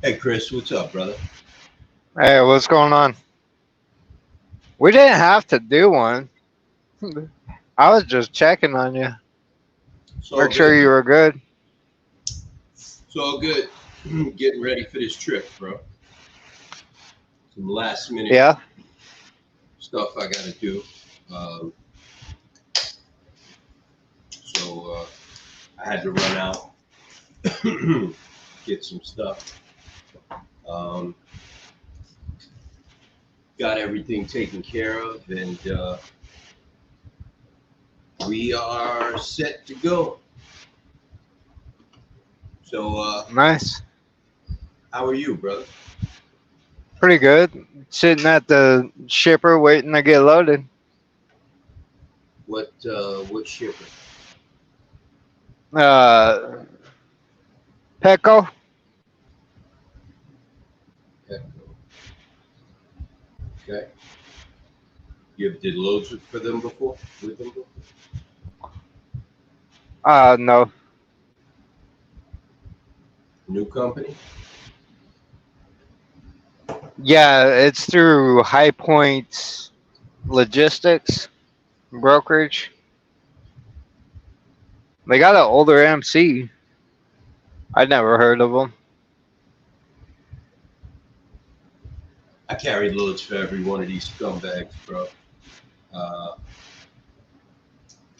Hey Chris, what's up, brother? Hey, what's going on? We didn't have to do one. I was just checking on you. It's all Make good, sure you man. were good. It's all good. Getting ready for this trip, bro. Some last minute Yeah, stuff I gotta do. Um, so I had to run out, get some stuff. Um, got everything taken care of, and we are set to go. So, nice. how are you, brother? Pretty good. Sitting at the shipper waiting to get loaded. What shipper? Uh, Petco? Petco. Okay. You ever did loads for them before? With them before? No. New company? Yeah, it's through High Point Logistics Brokerage. They got an older MC. I'd never heard of them. I carried loads for every one of these scumbags, bro. Uh,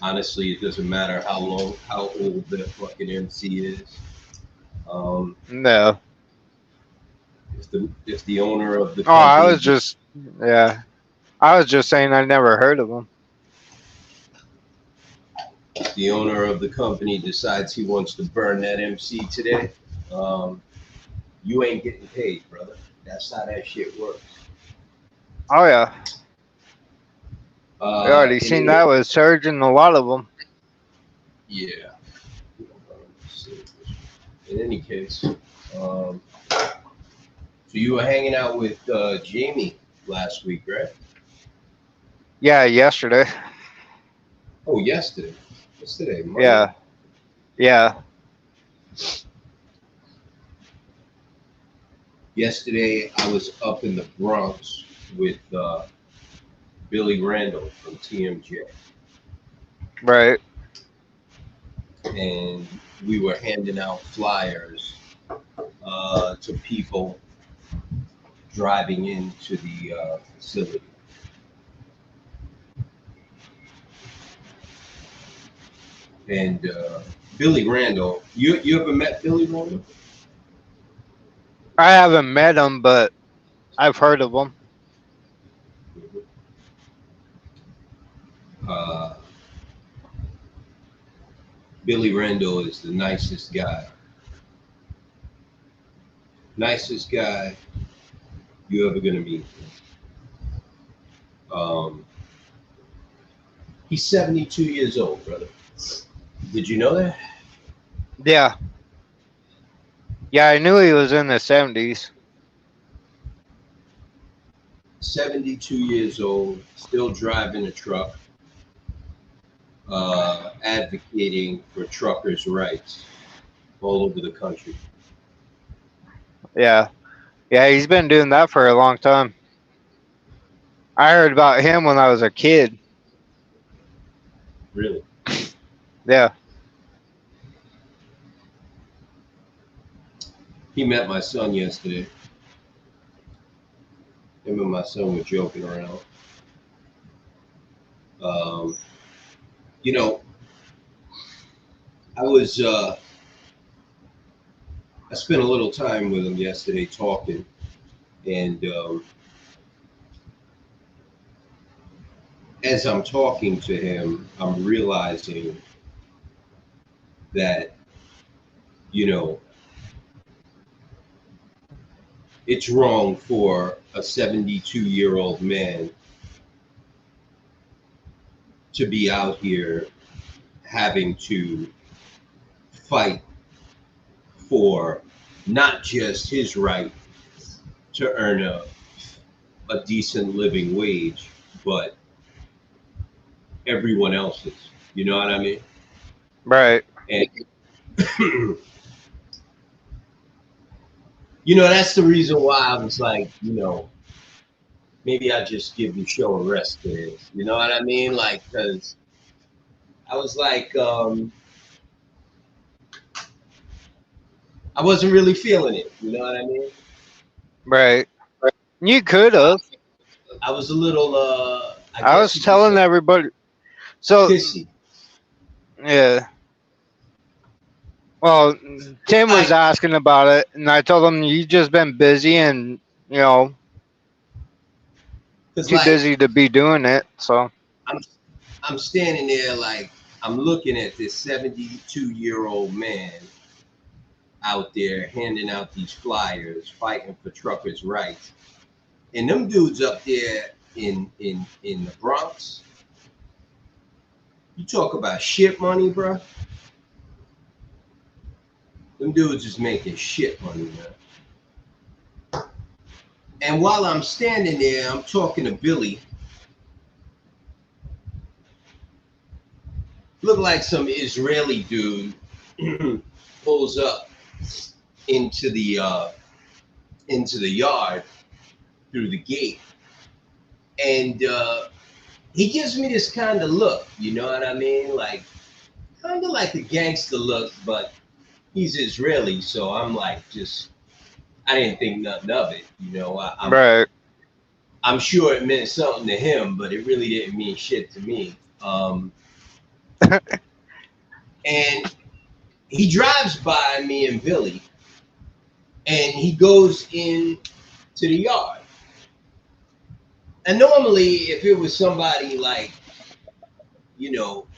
Honestly, it doesn't matter how old the fucking MC is. Um, No. if the owner of the Oh, I was company, just, yeah. I was just saying I'd never heard of them. if the owner of the company decides he wants to burn that MC today, um, you ain't getting paid, brother. That's how that shit works. Oh, yeah. We already In seen any, that with Surge and a lot of them. yeah. In any case, so you were hanging out with Jamie last week, right? Yeah, yesterday. Oh, yesterday. Yesterday, Monday. Yeah, yeah. Yesterday, I was up in the Bronx with Billy Randall from TMJ, Right. and we were handing out flyers to people driving into the facility. And Billy Randall, you ever met Billy Randall? I haven't met them, but I've heard of them. Uh, Billy Randall is the nicest guy you ever gonna meet. Um, he's 72 years old, brother. Did you know that? Yeah, yeah. I knew he was in the 70s. 72 years old, still driving a truck, advocating for truckers' rights all over the country. Yeah, yeah. He's been doing that for a long time. I heard about him when I was a kid. Really? Yeah. He met my son yesterday. Him and my son were joking around. Um, you know, I was I spent a little time with him yesterday talking, and as I'm talking to him, I'm realizing that you know it's wrong for a 72-year-old man to be out here having to fight for not just his right to earn a decent living wage, but everyone else's. You know what I mean? Right. And That's the reason why I was like, maybe I just give the show a rest today. You know what I mean? Like, because I was like, I wasn't really feeling it. You know what I mean? Right. You could have. I was a little, I I guess was you could say, telling everybody. So, pissy. yeah. Well, Tim was Like, asking about it, and I told him you just been busy and, you know, cause too like busy to be doing it. So, I'm, I'm standing there like I'm looking at this 72-year-old man out there handing out these flyers, fighting for truckers' rights, and them dudes up there in the Bronx. You talk about shit money, bro. Them dudes is making shit money, man. And while I'm standing there, I'm talking to Billy. Look like some Israeli dude pulls up into the uh, into the yard through the gate, and he gives me this kind of look. You know what I mean? Like kind of like a gangster look, but he's Israeli, so I'm like just I didn't think nothing of it. right. I'm sure it meant something to him, but it really didn't mean shit to me. And he drives by me and Billy, and he goes in to the yard. And normally, if it was somebody like,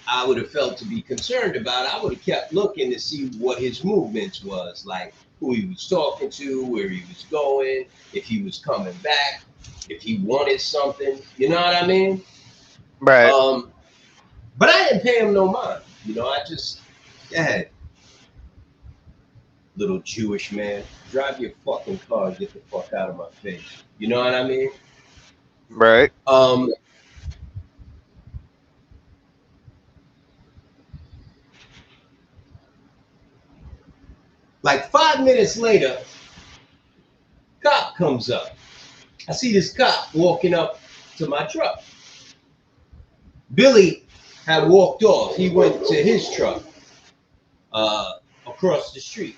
I would have felt to be concerned about, I would have kept looking to see what his movements was, like who he was talking to, where he was going, if he was coming back, if he wanted something. You know what I mean? Right. Um, but I didn't pay him no mind. I just, go ahead, little Jewish man, drive your fucking car and get the fuck out of my face. You know what I mean? Right. Um, like 5 minutes later, cop comes up. I see this cop walking up to my truck. Billy had walked off. He went to his truck uh, across the street.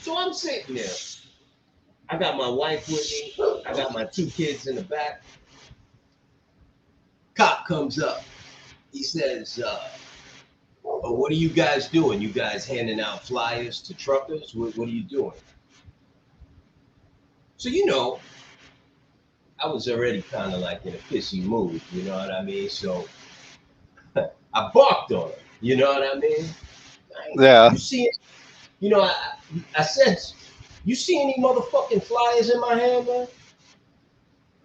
So I'm sitting there. I got my wife with me. I got my two kids in the back. Cop comes up. He says, oh, what are you guys doing? You guys handing out flyers to truckers? What are you doing? So, I was already kind of like in a pissy mood. You know what I mean? So I barked on him. You know what I mean? Yeah. You see, I said, you see any motherfucking flyers in my hand, man?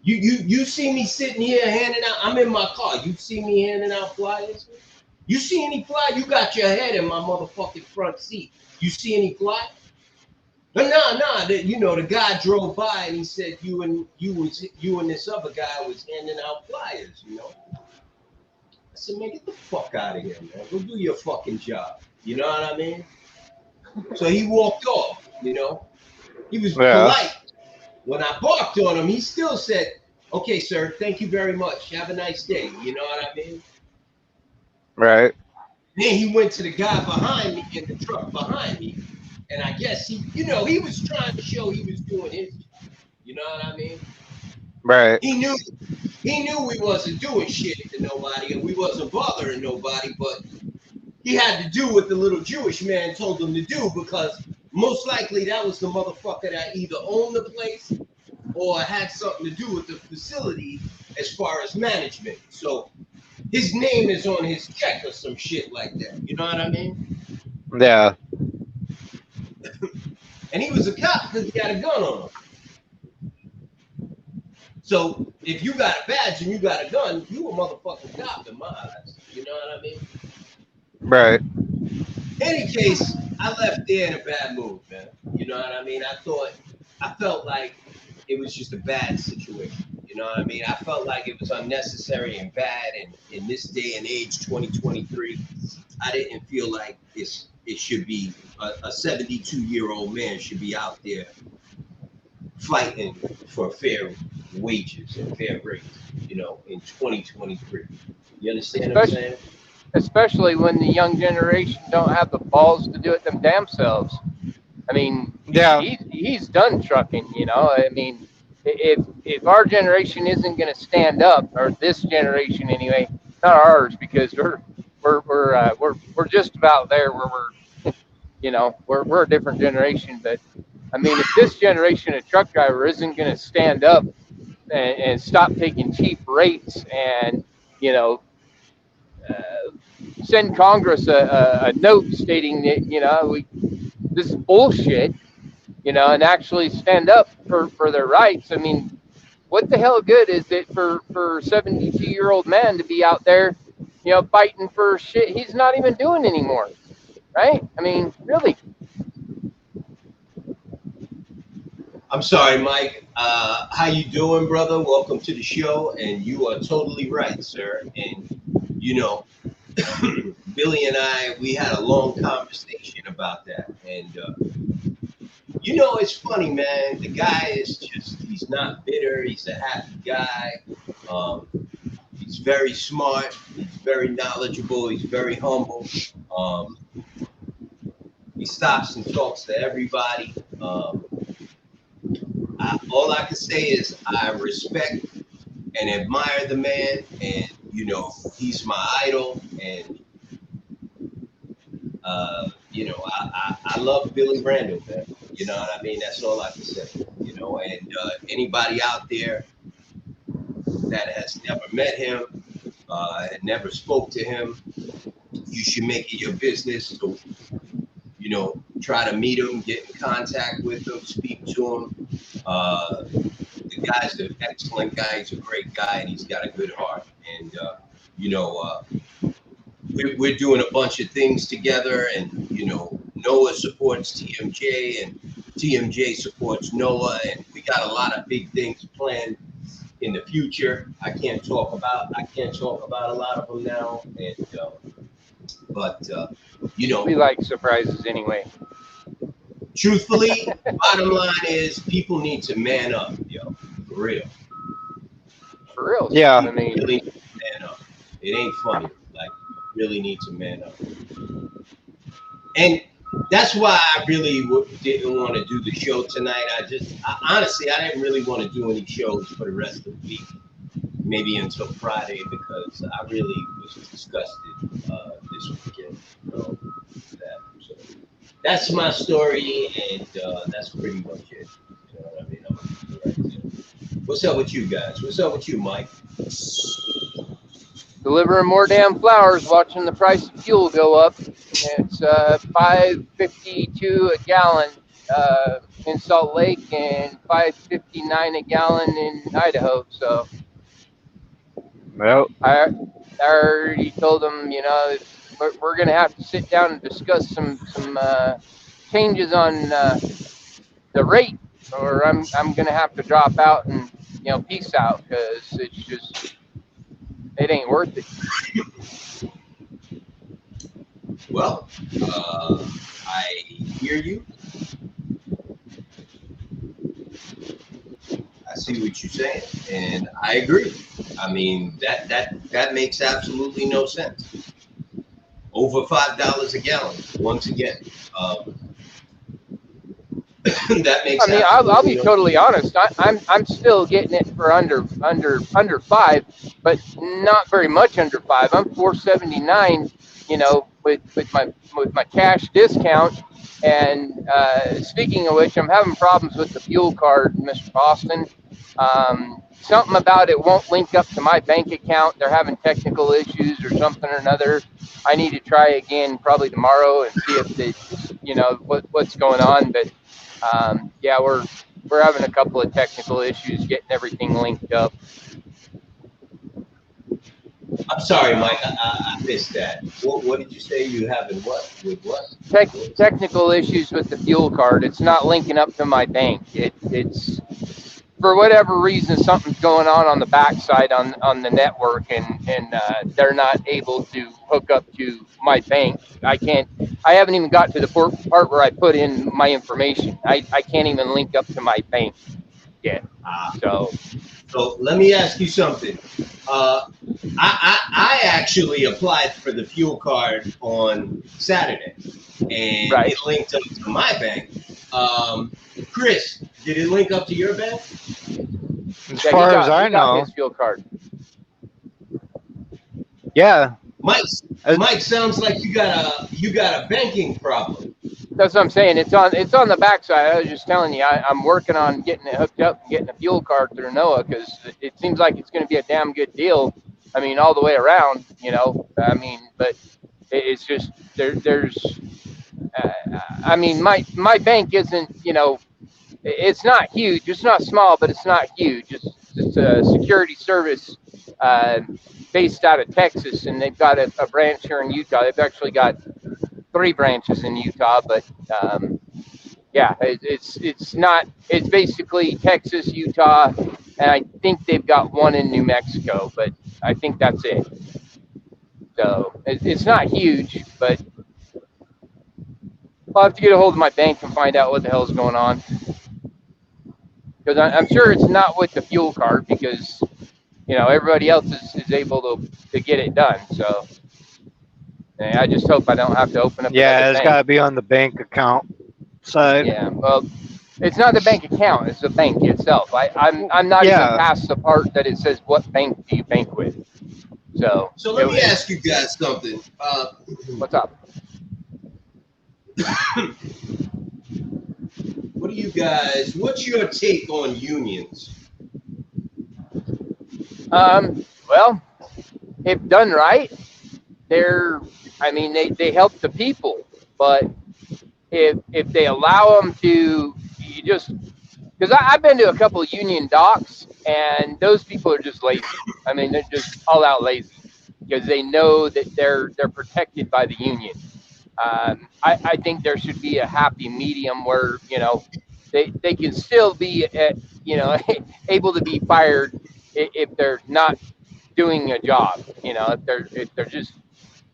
You see me sitting here handing out. I'm in my car. You see me handing out flyers? You see any fly? You got your head in my motherfucking front seat. You see any fly? But nah. The guy drove by and he said you and this other guy was handing out flyers. I said, man, get the fuck out of here, man. Go do your fucking job. You know what I mean? So he walked off. He was Yeah. polite. When I barked on him, he still said, okay, sir, thank you very much. Have a nice day. You know what I mean? Right. Then he went to the guy behind me in the truck behind me. And I guess he was trying to show he was doing his job. You know what I mean? Right. He knew we wasn't doing shit to nobody and we wasn't bothering nobody, but he had to do what the little Jewish man told him to do because most likely that was the motherfucker that either owned the place or had something to do with the facility as far as management. So his name is on his check or some shit like that. You know what I mean? Yeah. And he was a cop because he had a gun on him. So if you got a badge and you got a gun, you a motherfucking cop in my eyes. You know what I mean? Right. Any case, I left there in a bad mood, man. You know what I mean? I felt like it was just a bad situation. You know what I mean? I felt like it was unnecessary and bad. And in this day and age, 2023, I didn't feel like it should be a 72-year-old man should be out there fighting for fair wages and fair rates, in 2023. You understand what I'm especially saying? especially when the young generation don't have the balls to do it them damn selves. I mean, Yeah. he's done trucking. I mean, if our generation isn't going to stand up, or this generation anyway, not ours, because we're just about there where we're a different generation. But I mean, if this generation of truck driver isn't going to stand up and stop taking cheap rates and you know uh, send Congress a note stating that this is bullshit, and actually stand up for their rights. I mean, what the hell good is it for 72-year-old man to be out there, fighting for shit he's not even doing anymore, right? I mean, really. I'm sorry, Mike. How you doing, brother? Welcome to the show. And you are totally right, sir. And you know, Billy and I, we had a long conversation about that. And it's funny, man. The guy is just—he's not bitter. He's a happy guy. Um, he's very smart. He's very knowledgeable. He's very humble. Um, he stops and talks to everybody. All I can say is I respect and admire the man, and he's my idol, and I love Billy Randall, man. You know what I mean? That's all I can say. And anybody out there that has never met him and never spoke to him, you should make it your business to try to meet him, get in contact with him, speak to him. The guy's an excellent guy. He's a great guy, and he's got a good heart. And we're doing a bunch of things together. And Nooa supports TMJ, and TMJ supports Nooa, and we got a lot of big things planned in the future. I can't talk about a lot of them now. And but We like surprises anyway. truthfully, bottom line is people need to man up, for real. For real. Yeah. I mean, Really need to man up. It ain't funny. Like, you really need to man up. And that's why I really didn't want to do the show tonight. Honestly, I didn't really want to do any shows for the rest of the week, maybe until Friday, because I really was disgusted this weekend. So that's my story, and that's pretty much it. You know what I mean? What's up with you guys? What's up with you, Mike? delivering more damn flowers, watching the price of fuel go up. It's $5.52 a gallon in Salt Lake and $5.59 a gallon in Idaho. So Well, I already told them, we're going to have to sit down and discuss some changes on the rate, or I'm going to have to drop out and peace out, because it ain't worth it. Well, I hear you. I see what you're saying, and I agree. I mean, that makes absolutely no sense. Over $5 a gallon, once again. That makes. I mean, I'll be totally honest. I'm still getting it for under five, but not very much under five. I'm $4.79, with my cash discount. And speaking of which, I'm having problems with the fuel card, Mr. Boston. Something about it won't link up to my bank account. They're having technical issues or something or another. I need to try again probably tomorrow and see if what's going on. But yeah, we're having a couple of technical issues getting everything linked up. I'm sorry, Mike. I missed that. What did you say? You having what? With what? Technical issues with the fuel card. It's not linking up to my bank. It's for whatever reason, something's going on the backside on the network, and they're not able to hook up to my bank. I haven't even got to the part where I put in my information. I can't even link up to my bank yet. So So let me ask you something. I actually applied for the fuel card on Saturday, and right. it linked up to my bank. Chris, did it link up to your bank? As Yeah, far as I he got know, his fuel card. yeah. Mike, Uh, Mike, sounds like you got a banking problem. That's what I'm saying. It's on the backside. I was just telling you, I'm working on getting it hooked up and getting a fuel card through Nooa because it seems like it's going to be a damn good deal. I mean, all the way around, you know. I mean, but it's just there's. Uh, I mean, my bank isn't, you know, it's not huge. It's not small, but it's not huge. It's a security service uh, based out of Texas, and they've got a branch here in Utah. They've actually got 3 branches in Utah, but yeah, it's not. It's basically Texas, Utah, and I think they've got one in New Mexico, but I think that's it. So it's not huge, but I'll have to get a hold of my bank and find out what the hell is going on. Because I'm sure it's not with the fuel card because, you know, everybody else is able to get it done. So I just hope I don't have to open up another yeah, it's got bank. to be on the bank account side. Yeah, well, it's not the bank account; it's the bank itself. I'm not even Yeah, past the part that it says what bank do you bank with. So So let me ask you guys something. what's up? What do you guys? What's your take on unions? Well, if done right, they're. I mean, they help the people, but if they allow them to, you just because I've been to a couple of union docks, and those people are just lazy. I mean, they're just all out lazy because they know that they're protected by the union. I think there should be a happy medium where, you know, they can still be you know, able to be fired if they're not doing a job. You know, if they're just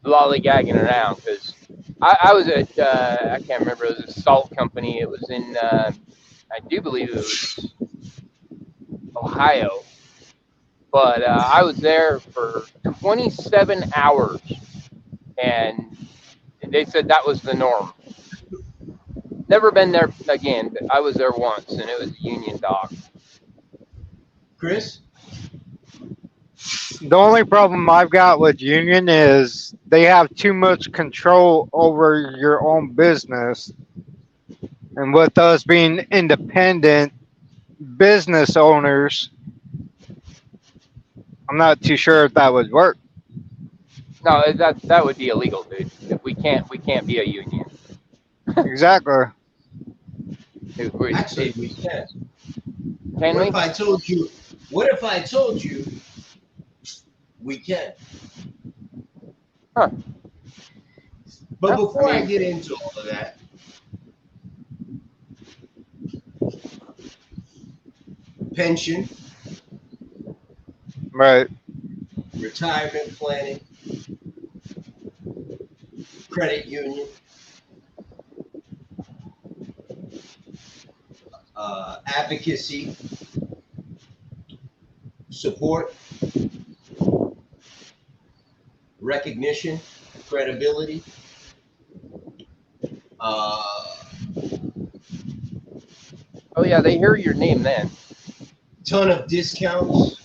lollygagging around. Because I was at I can't remember, it was a salt company. It was in I do believe it was Ohio, but I was there for 27 hours, and they said that was the norm. Never been there again, but I was there once, and it was a union dock. Chris? the only problem I've got with union is they have too much control over your own business, and with us being independent business owners, I'm not too sure if that would work. No, that would be illegal, dude. If we can't be a union. Exactly. Actually, we can. Can What we? if I told you? What if I told you we can? Huh. But Yeah, before I I mean, get into all of that, pension, Right. retirement planning, credit union, advocacy, support, recognition, credibility, uh, oh yeah, they hear your name then. ton of discounts,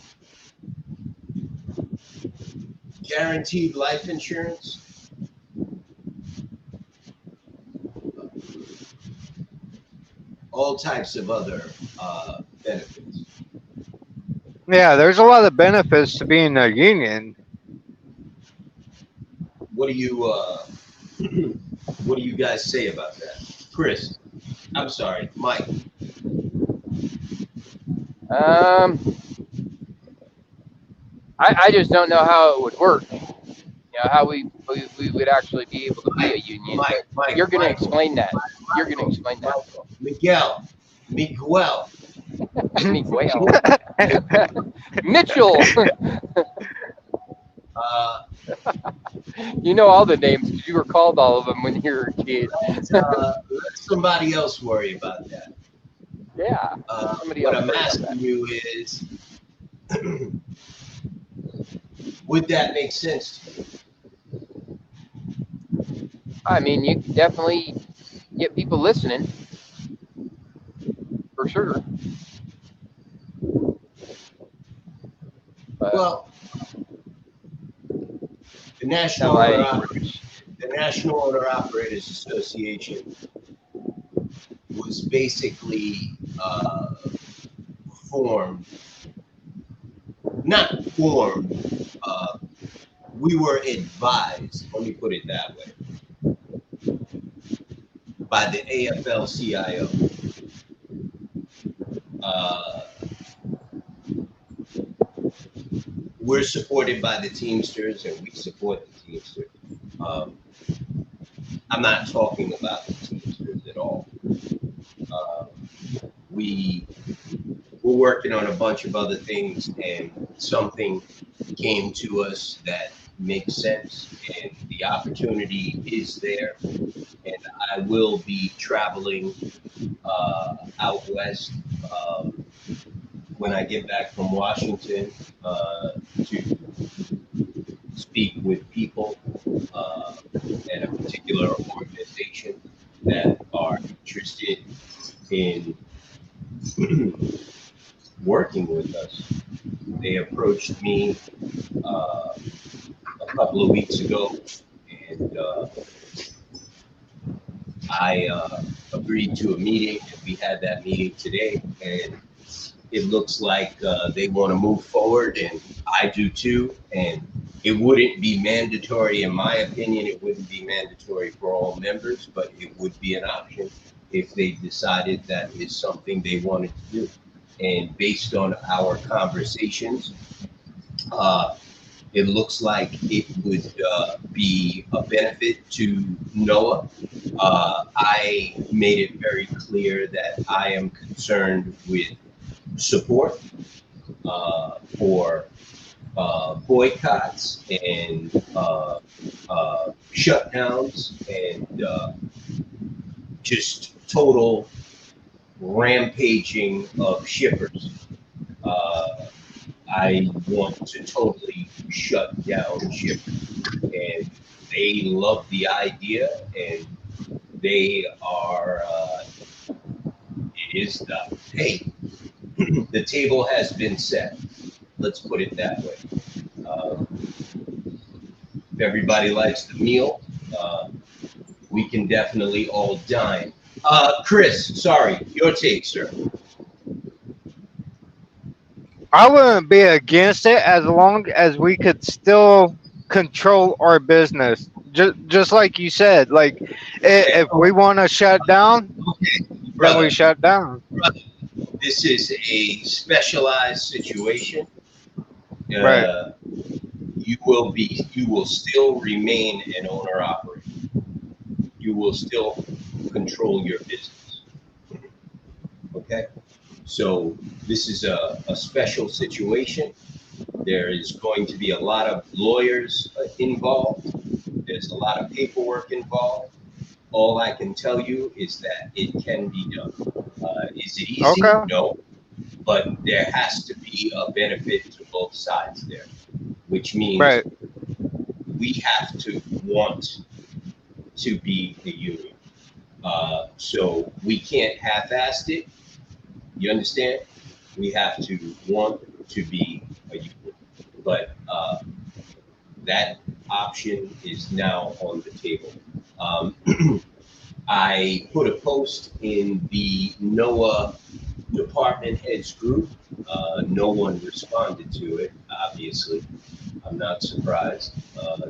guaranteed life insurance, all types of other benefits. Yeah, there's a lot of benefits to being a union. What do you what do you guys say about that, Chris? I'm sorry, Mike. Um, I just don't know how it would work. You know, how we would actually be able to be a Mike, union. Mike, But Mike, you're going to Michael, explain that. You're going to Michael, explain that. Michael, Miguel, Miguel. Miguel. Mitchell. Uh, You know all the names because you were called all of them when you were a kid. let somebody else worry about that. Yeah. Let somebody What else I'm worry about asking that. you is, would that make sense to you? I mean, you could definitely get people listening for sure. But Well, the now National my Owner English. the National Owner Operators Association was basically formed, not formed. Uh, we were advised. Let me put it that way, by the AFL-CIO. Uh, we're supported by the Teamsters, and we support the Teamsters. Um, I'm not talking about the Teamsters at all. Uh, we were working on a bunch of other things, and something came to us that makes sense, and the opportunity is there. And I will be traveling out west when I get back from Washington to speak with people at a particular organization that are interested in working with us. They approached me a couple of weeks ago, and I agreed to a meeting, and we had that meeting today. And it looks like they want to move forward, and I do too. And it wouldn't be mandatory, in my opinion, it wouldn't be mandatory for all members, but it would be an option if they decided that is something they wanted to do. And based on our conversations, uh, it looks like it would be a benefit to Noah. I made it very clear that I am concerned with support for boycotts and shutdowns and just total rampaging of shippers. Uh, I want to totally shut down shippers, and they love the idea, and they are. It is the hey, the table has been set. Let's put it that way. Um, if everybody likes the meal, uh, we can definitely all dine. Chris, sorry, your take, sir. I wouldn't be against it as long as we could still control our business. Just like you said, like Okay, if we want to shut down, okay, then we brother, shut down. brother. This is a specialized situation. Right. Uh, you will still remain an owner operator. You will still control your business. Okay, so this is a special situation. There is going to be a lot of lawyers involved. There's a lot of paperwork involved. All I can tell you is that it can be done. Is it easy? Okay. No, but there has to be a benefit to both sides there, which means Right. we have to want to be a union. So we can't half-ass it. You understand? We have to want to be a union. But that option is now on the table. Um, I put a post in the NOAA department heads group. No one responded to it, obviously. I'm not surprised.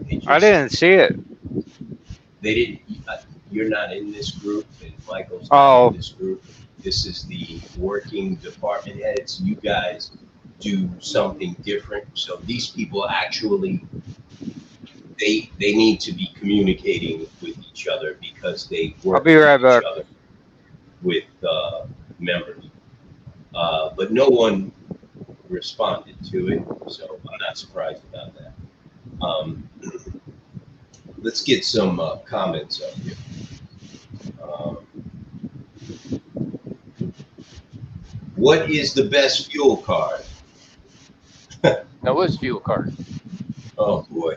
They I just, didn't see it. they didn't, you're not in this group, and Michael's not in Oh, this group. This is the working department heads. You guys do something different. So these people actually, they need to be communicating with each other because they I'll work be with right each back. other with members. but no one responded to it, so I'm not surprised about that. Um, let's get some comments up here. Um, what is the best fuel card? Noah's fuel card. Oh boy.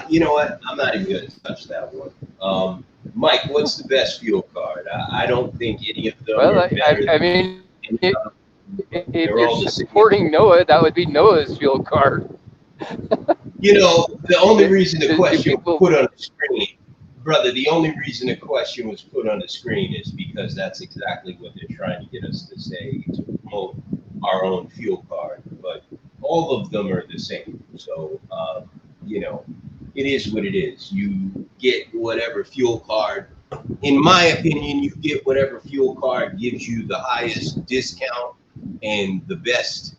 You know what? I'm not even going to touch that one. Mike, what's the best fuel card? I don't think any of them Well, are better I than mean, any other. if They're you're all the same. supporting Noah, that would be Noah's fuel card. You know, the only reason the Do question was people? put on the screen, brother, the only reason the question was put on the screen is because that's exactly what they're trying to get us to say, to promote our own fuel card. But all of them are the same. So, you know, it is what it is. You get whatever fuel card. In my opinion, you get whatever fuel card gives you the highest discount and the best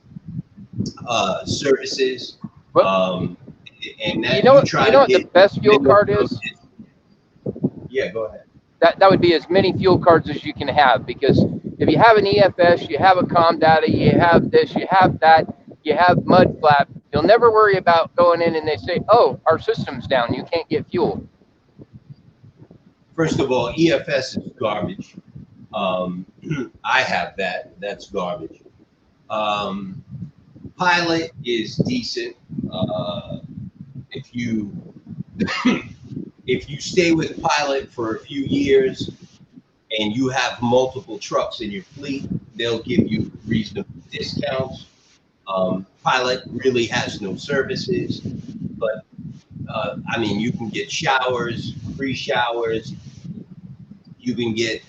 services. Well, Um, and you that know you what? try You know to what the get best fuel minimum. card is? Yeah, go ahead. That would be as many fuel cards as you can have, because if you have an EFS, you have a ComData, you have this, you have that, you have mud flap, you'll never worry about going in and they say, oh, our system's down, you can't get fuel. First of all, EFS is garbage. Um, I have that. That's garbage. Um, Pilot is decent. If you if you stay with Pilot for a few years and you have multiple trucks in your fleet, they'll give you reasonable discounts. Pilot really has no services, but I mean, you can get showers, free showers. You can get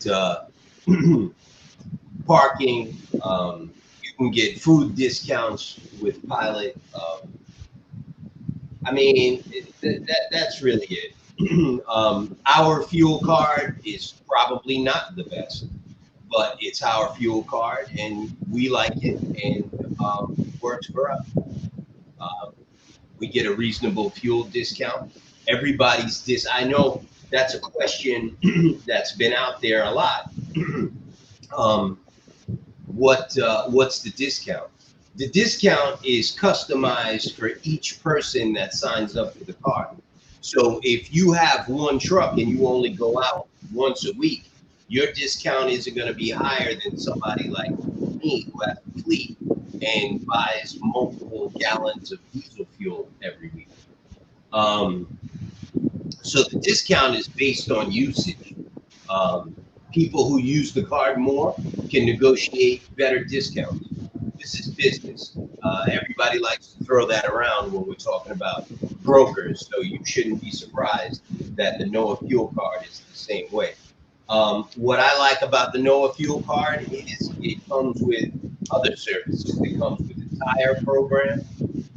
parking. You can get food discounts with Pilot. I mean, that's really it. Our fuel card is probably not the best, but it's our fuel card, and we like it, and it works for us. Um, we get a reasonable fuel discount. Everybody's I know that's a question that's been out there a lot. um, what's the discount? The discount is customized for each person that signs up for the card. So if you have one truck and you only go out once a week, your discount isn't going to be higher than somebody like me who has a fleet and buys multiple gallons of diesel fuel every week. Um, so the discount is based on usage. Um, People who use the card more can negotiate better discounts. This is business. Everybody likes to throw that around when we're talking about brokers, so you shouldn't be surprised that the Noah fuel card is the same way. What I like about the Noah fuel card is it comes with other services. It comes with a tire program,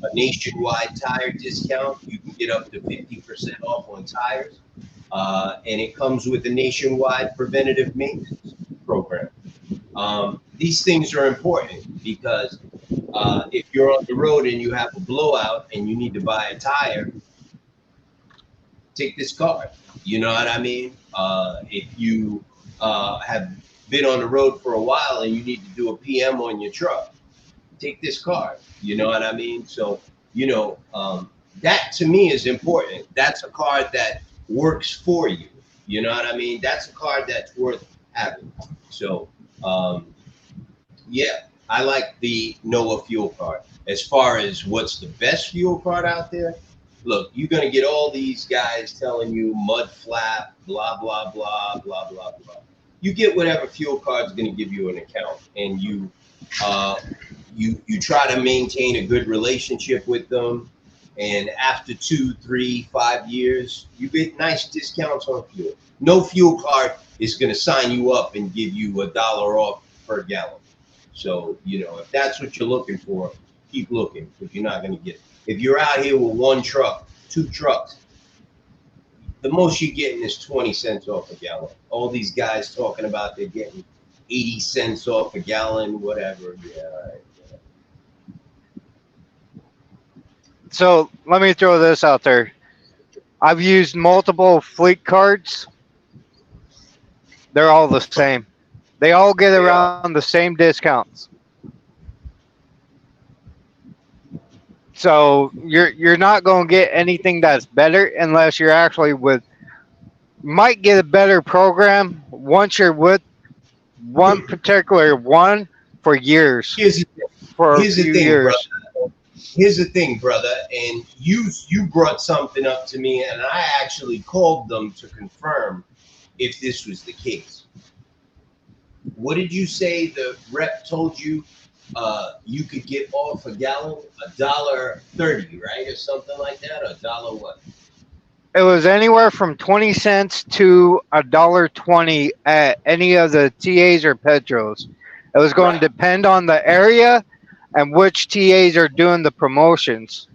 a nationwide tire discount. You can get up to 50% off on tires. And it comes with a nationwide preventative maintenance program. These things are important because if you're on the road and you have a blowout and you need to buy a tire, take this card. You know what I mean? If you have been on the road for a while and you need to do a PM on your truck, take this card. You know what I mean? So, you know, that to me is important. That's a card that works for you. You know what I mean? That's a card that's worth having. So, yeah, I like the Noah fuel card. As far as what's the best fuel card out there, look, you're going to get all these guys telling you mud flap, blah, blah, blah, blah, blah, blah. You get whatever fuel card's going to give you an account, and uh, you try to maintain a good relationship with them. And after 2, 3, 5 years, you get nice discounts on fuel. No fuel card is going to sign you up and give you $1 off per gallon. So, you know, if that's what you're looking for, keep looking, because you're not going to get it. If you're out here with one truck, 2 trucks, the most you're getting is 20 cents off a gallon. All these guys talking about they're getting 80 cents off a gallon, whatever. Yeah, all right. So let me throw this out there. I've used multiple fleet cards. They're all the same. They all get They are. around the same discounts. So you're not going to get anything that's better unless you're actually with. Might get a better program once you're with one particular one for years, Here's the, for a here's the few thing, brother. years. Here's the thing, brother. And you brought something up to me, and I actually called them to confirm if this was the case. What did you say the rep told you? You could get off a gallon $1.30, right, or something like that, or a dollar what? It was anywhere from 20 cents to $1.20 at any of the TAs or Petros. It was going Right. to depend on the area and which TAs are doing the promotions.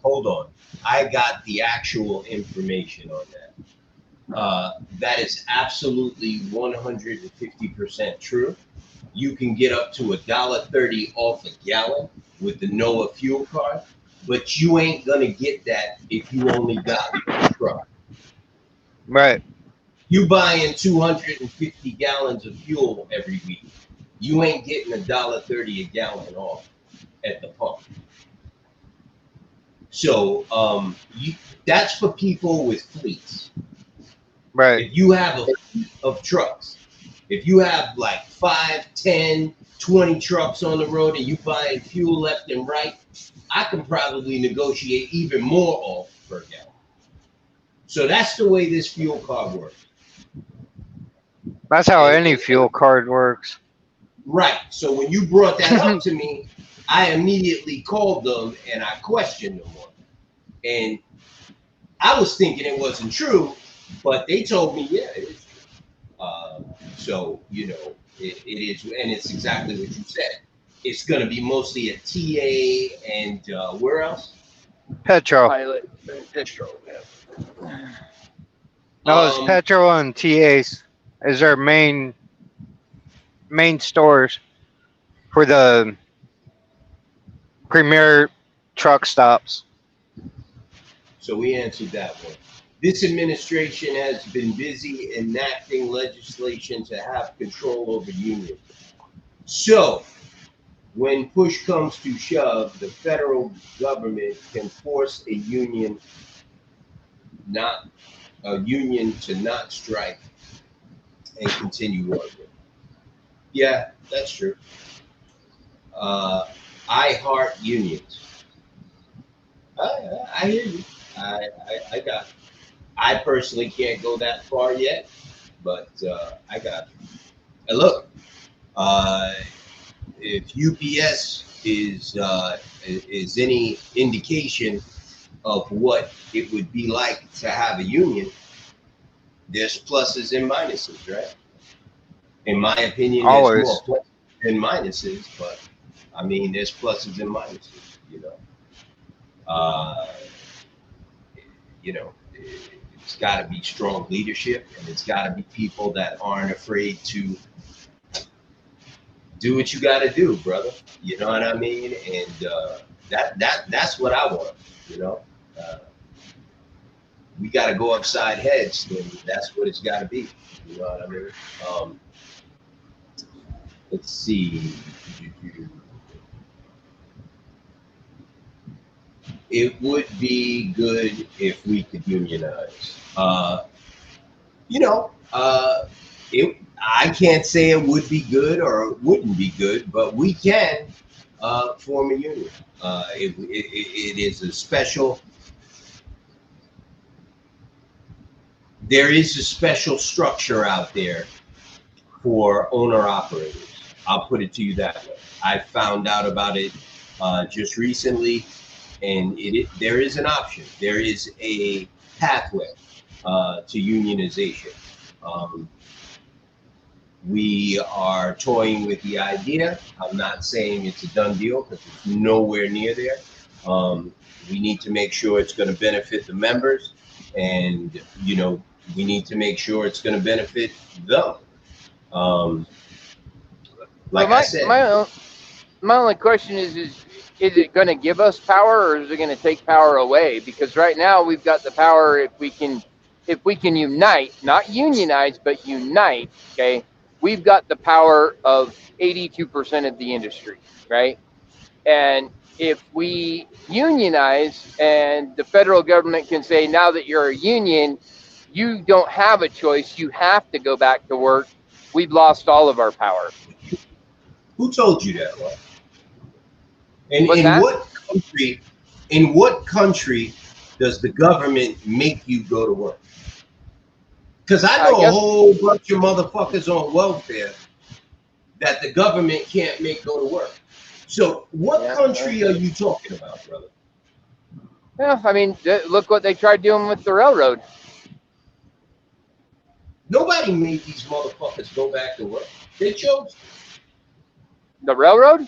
Hold on. I got the actual information on that. That is absolutely 150% true. You can get up to $1.30 off a gallon with the Nooa fuel card, but you ain't gonna get that if you only got one truck. Right. You buying 250 gallons of fuel every week. You ain't getting $1.30 a gallon off at the pump. So that's for people with fleets. Right. If you have a fleet of trucks, if you have like 5, 10, 20 trucks on the road and you buying fuel left and right, I can probably negotiate even more off per gallon. So that's the way this fuel card works. That's how And, any fuel card works. right. So when you brought that up to me, I immediately called them and I questioned them on it. And I was thinking it wasn't true, but they told me, yeah, it is true. So, it is, and it's exactly what you said. It's going to be mostly a TA and where else? Petro. Pilot distro. No, it's Um, Petro and TAs is their main stores for the premier truck stops. so we answered that one. This administration has been busy enacting legislation to have control over unions. So, when push comes to shove, the federal government can force not a union to not strike and continue working. Yeah, that's true. Uh, I heart unions. I hear you. I got it. I personally can't go that far yet, but I got you. And look, uh, if UPS is any indication of what it would be like to have a union, there's pluses and minuses, right? In my opinion, there's more Always. pluses than minuses, but I mean, there's pluses and minuses, you know. Uh, it's got to be strong leadership, and it's got to be people that aren't afraid to do what you got to do, brother. You know what I mean? And that's what I want. You know, uh, we got to go upside heads, and that's what it's got to be. You know what I mean? Um, let's see. It would be good if we could unionize. You know, it. I can't say it would be good or it wouldn't be good, but we can form a union. It is a special. There is a special structure out there for owner operators. I'll put it to you that way. I found out about it just recently, and there is an option. There is a pathway to unionization. Um, we are toying with the idea. I'm not saying it's a done deal because it's nowhere near there. Um, we need to make sure it's going to benefit the members, and we need to make sure it's going to benefit them. Um, Well, like I said, my only question is it going to give us power or is it going to take power away? Because right now we've got the power if we can unite, not unionize, but unite. Okay, we've got the power of 82% of the industry, right? And if we unionize and the federal government can say, now that you're a union, you don't have a choice, you have to go back to work, we've lost all of our power. Who told you that, right? And What's that? in what country does the government make you go to work? Because I I know a guess, whole bunch of motherfuckers on welfare that the government can't make go to work. So what yeah, country are you talking about, brother? yeah, I mean, look what they tried doing with the railroad. Nobody made these motherfuckers go back to work. They chose to. The railroad?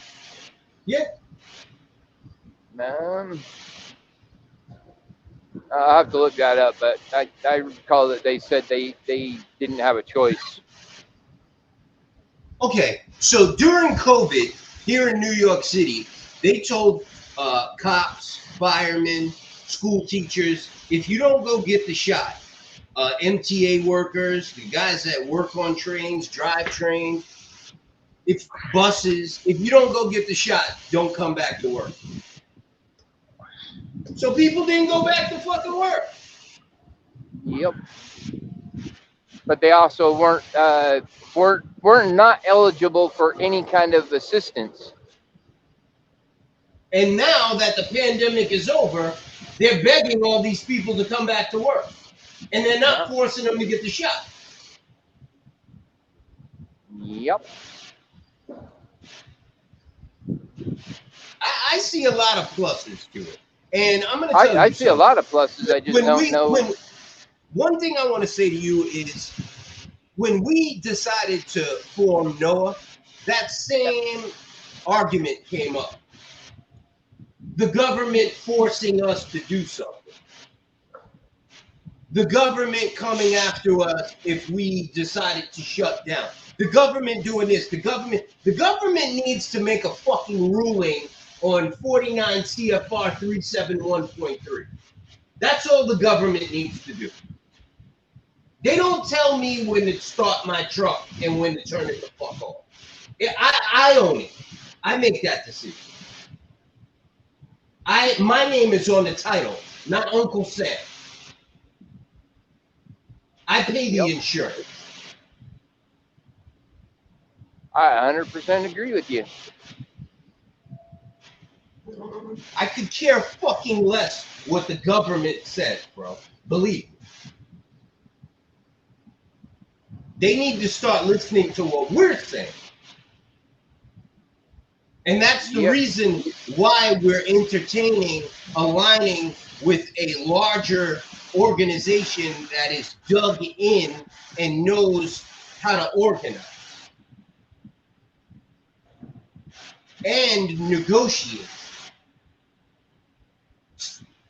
Yeah. Um, I'll have to look that up, but I recall that they said they didn't have a choice. Okay, so during COVID here in New York City, they told cops, firemen, school teachers, if you don't go get the shot, MTA workers, the guys that work on trains, drive trains, if buses, if you don't go get the shot, don't come back to work. So people didn't go back to fucking work. Yep. But they also weren't not eligible for any kind of assistance. And now that the pandemic is over, they're begging all these people to come back to work. And they're not forcing them to get the shot. Yep. I see a lot of pluses to it. And I'm going to tell you I see a lot of pluses. I just don't know. One thing I want to say to you is when we decided to form Nooa, that same argument came up. The government forcing us to do something. The government coming after us if we decided to shut down. The government doing this. The government needs to make a fucking ruling on 49 CFR 371.3. That's all the government needs to do. They don't tell me when to start my truck and when to turn it the fuck off. I own it. I make that decision. My name is on the title, not Uncle Sam. I pay the insurance. I 100% agree with you. I could care fucking less what the government says, bro. Believe me. They need to start listening to what we're saying. And that's the reason why we're entertaining aligning with a larger organization that is dug in and knows how to organize and negotiate.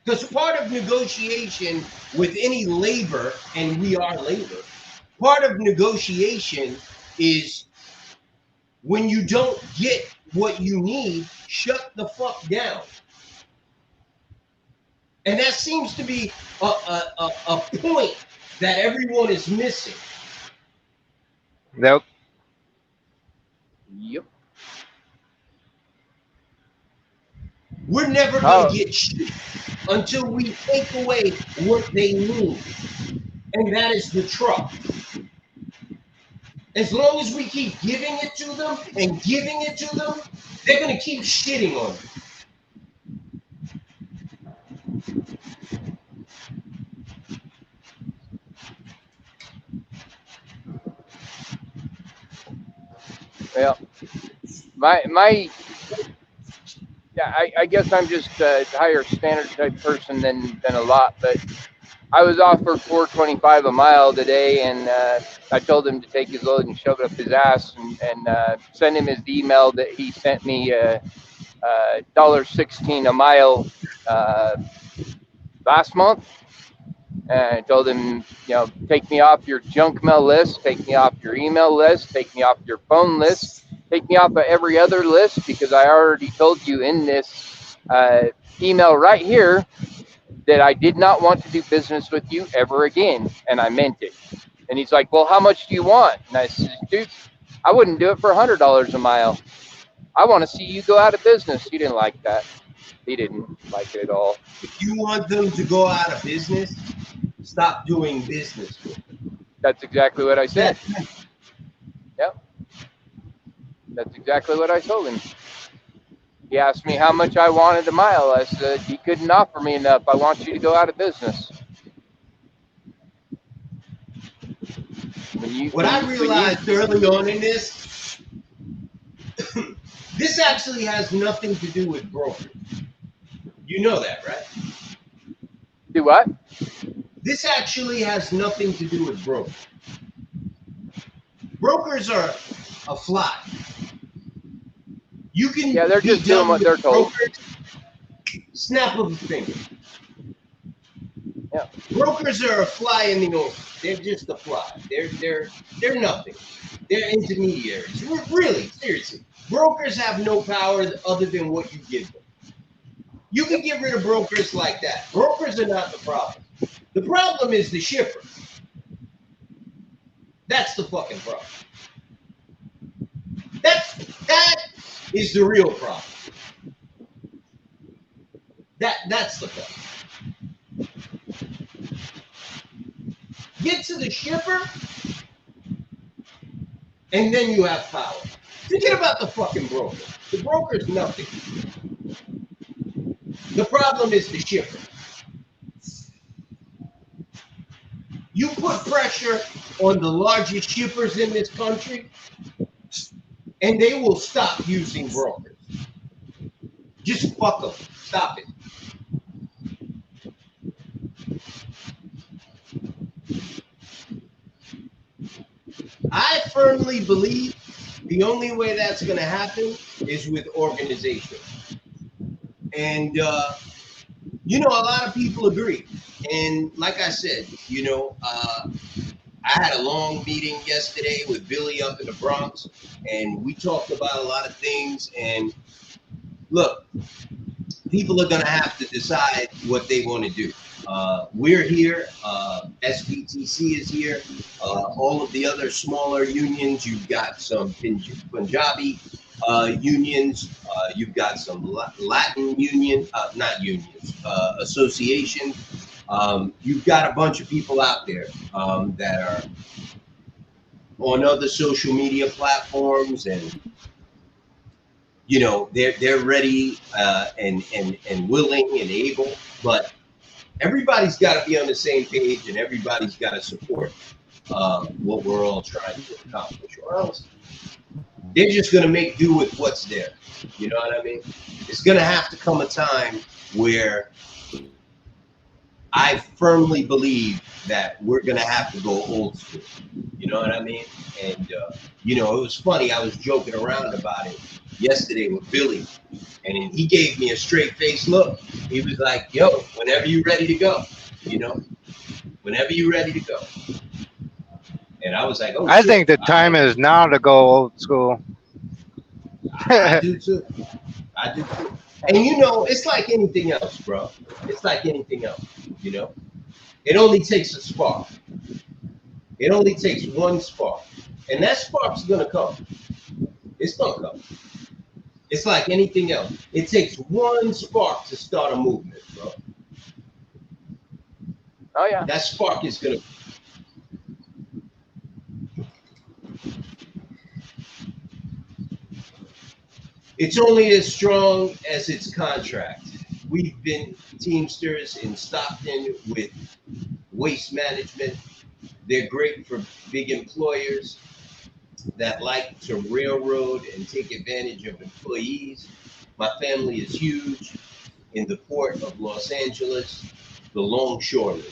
Because part of negotiation with any labor, and we are labor, part of negotiation is when you don't get what you need, shut the fuck down. And that seems to be a point that everyone is missing. Nope. Yep. We're never going to get shit until we take away what they need. And that is the truck. As long as we keep giving it to them and giving it to them, they're going to keep shitting on it. Well, I guess I'm just a higher standard type person than a lot, but I was offered $4.25 a mile today, and I told him to take his load and shove it up his ass, and send him his email that he sent me $1.16 a mile last month. And I told him, take me off your junk mail list, take me off your email list, take me off your phone list, take me off of every other list, because I already told you in this email right here that I did not want to do business with you ever again, and I meant it. And he's like, well, how much do you want? And I said, dude, I wouldn't do it for $100 a mile. I want to see you go out of business. He didn't like that. He didn't like it at all. If you want them to go out of business, stop doing business with them. That's exactly what I said. Yeah. Yep. That's exactly what I told him. He asked me how much I wanted a mile. I said, you couldn't offer me enough. I want you to go out of business. What I realized early on in this, this actually has nothing to do with brokers. You know that, right? Do what? This actually has nothing to do with brokers. Brokers are a fly. You can they're be just doing done what with they're told. brokers, snap of a finger. Yeah. Brokers are a fly in the ointment. They're just a fly. They're nothing. They're intermediaries. Really, seriously. Brokers have no power other than what you give them. You can get rid of brokers like that. Brokers are not the problem. The problem is the shipper. That's the fucking problem. That is the real problem. That's the problem. Get to the shipper, and then you have power. Forget about the fucking broker. The broker's nothing. The problem is the shipper. You put pressure on the largest shippers in this country, and they will stop using brokers. Just fuck them. Stop it. I firmly believe the only way that's going to happen is with organization. And, you know, a lot of people agree. And like I said, you know, I had a long meeting yesterday with Billy up in the Bronx, and we talked about a lot of things. And look, people are going to have to decide what they want to do. We're here. SPTC is here. All of the other smaller unions, you've got some Punjabi unions. You've got some Latin union, not unions, associations. You've got a bunch of people out there that are on other social media platforms, and you know they're ready and willing and able, but everybody's got to be on the same page, and everybody's got to support what we're all trying to accomplish, or else they're just going to make do with what's there. You know what I mean? It's going to have to come a time where I firmly believe that we're going to have to go old school. You know what I mean? And, you know, it was funny. I was joking around about it yesterday with Billy, and he gave me a straight face look. He was like, yo, whenever you're ready to go, you know, whenever you're ready to go. And I was like, oh, I think the time is now to go old school. I do too. I do too. And you know, it's like anything else, bro. It's like anything else, you know. It only takes a spark. It only takes one spark. And that spark's gonna come. It's gonna come. It's like anything else. It takes one spark to start a movement, bro. Oh yeah. That spark is gonna. It's only as strong as its contract. We've been Teamsters in Stockton with waste management. They're great for big employers that like to railroad and take advantage of employees. My family is huge in the port of Los Angeles, the longshoremen.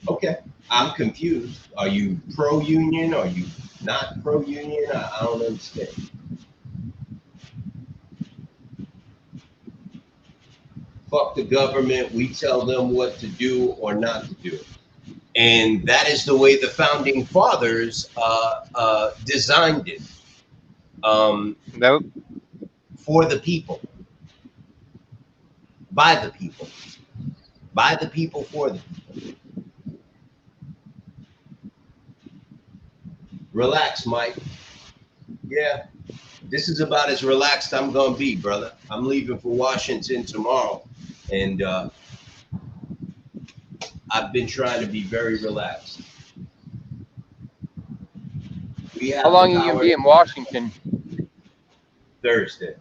Okay, I'm confused. Are you pro-union? Are you not pro-union? I don't understand. Fuck the government. We tell them what to do or not to do. And that is the way the founding fathers designed it. Nope. For the people, by the people, by the people, for the people. Relax, Mike. Yeah, This is about as relaxed I'm gonna be, brother. I'm leaving for Washington tomorrow, and I've been trying to be very relaxed. We have How long are you an gonna hour be in Washington? Thursday.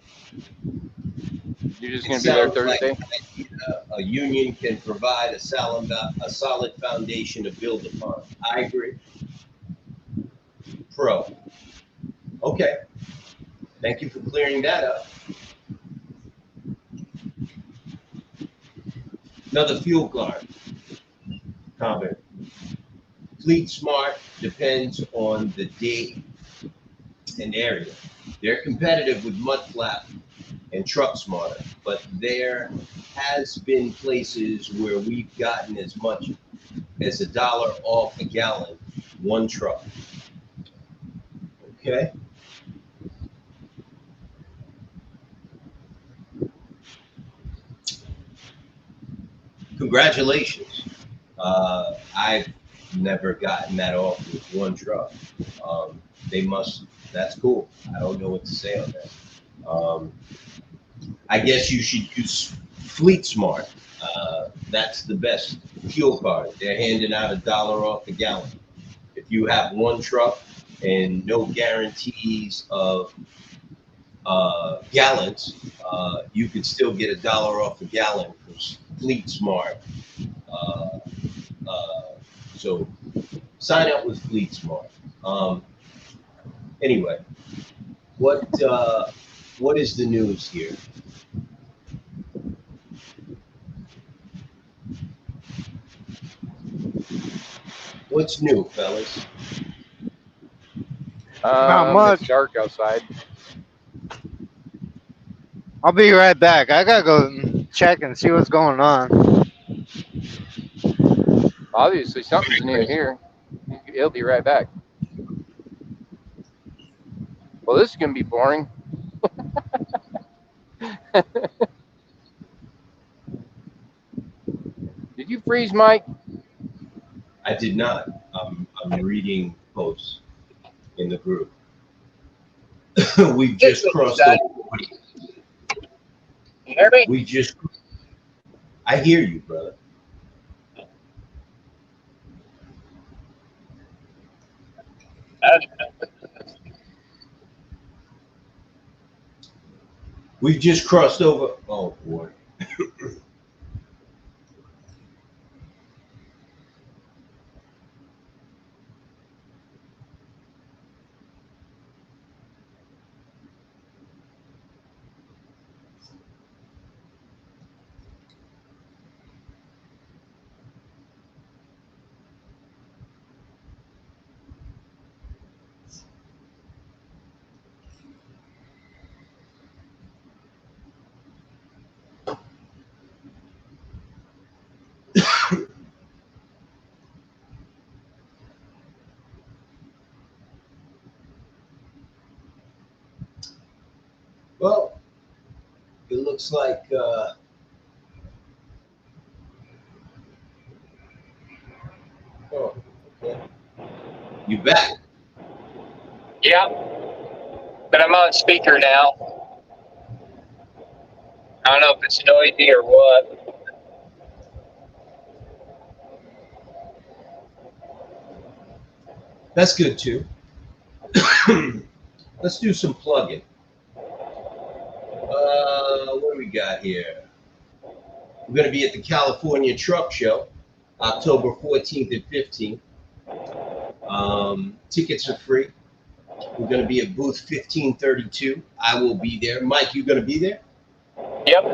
You're just It gonna be there sounds like Thursday? a union can provide a solid foundation to build upon. I agree. Pro. Okay. Thank you for clearing that up. Another fuel card comment. Fleet Smart depends on the day and area. They're competitive with Mudflap and Truck Smarter, but there has been places where we've gotten as much as $1 off a gallon, one truck. Okay. Congratulations. I've never gotten that off with one truck. They must, that's cool. I don't know what to say on that. I guess you should use Fleet Smart. That's the best fuel card. They're handing out $1 off a gallon. If you have one truck and no guarantees of gallons, you could still get $1 off a gallon for Fleet Smart. So sign up with Fleet Smart. Anyway, what is the news here? What's new, fellas? Not much. It's dark outside. I'll be right back. I gotta go check and see what's going on. Obviously, something's new here. He'll be right back. Well, this is gonna be boring. Did you freeze, Mike? I did not. I'm reading posts in the group. We've just crossed over. You hear me? We just. I hear you, brother. We've just crossed over. Oh boy. Well, it looks like oh, okay. You back? Yeah, but I'm on speaker now. I don't know if it's noisy or what. That's good too. Let's do some plugging. What do we got here? We're going to be at the California Truck Show, October 14th and 15th. Tickets are free. We're going to be at booth 1532. I will be there. Mike, you going to be there? Yep.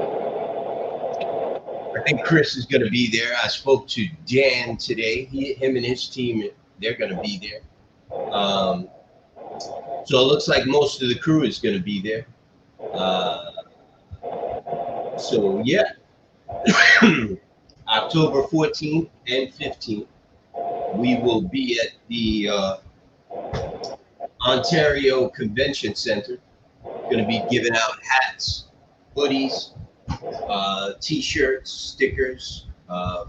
I think Chris is going to be there. I spoke to Dan today. Him and his team, they're going to be there. So it looks like most of the crew is going to be there. So yeah, October 14th and 15th, we will be at the Ontario Convention Center. Going to be giving out hats, hoodies, t-shirts, stickers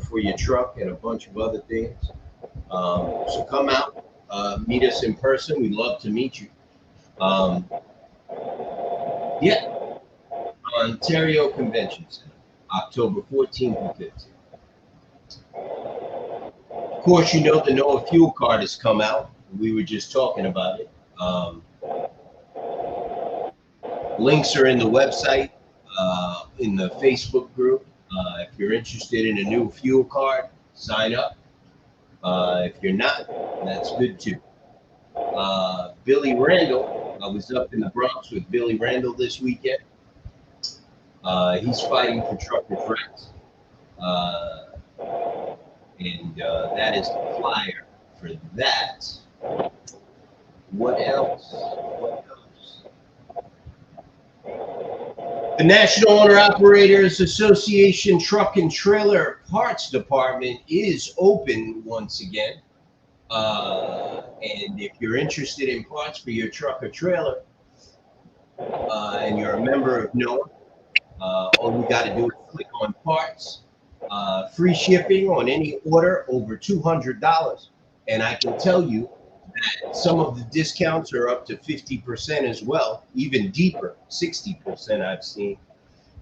for your truck, and a bunch of other things. So come out, meet us in person. We'd love to meet you. Yeah, Ontario Convention Center, October 14th and 15th. Of course, you know the Noah fuel card has come out. We were just talking about it. Links are in the website, in the Facebook group. If you're interested in a new fuel card, sign up. If you're not, that's good too. Billy Randall, I was up in the Bronx with Billy Randall this weekend. He's fighting for truckers' rights. Uh, and that is the flyer for that. What else? What else? The National Owner Operators Association Truck and Trailer Parts Department is open once again. And if you're interested in parts for your truck or trailer, and you're a member of Nooa, all you got to do is click on parts, free shipping on any order over $200. And I can tell you that some of the discounts are up to 50% as well, even deeper, 60% I've seen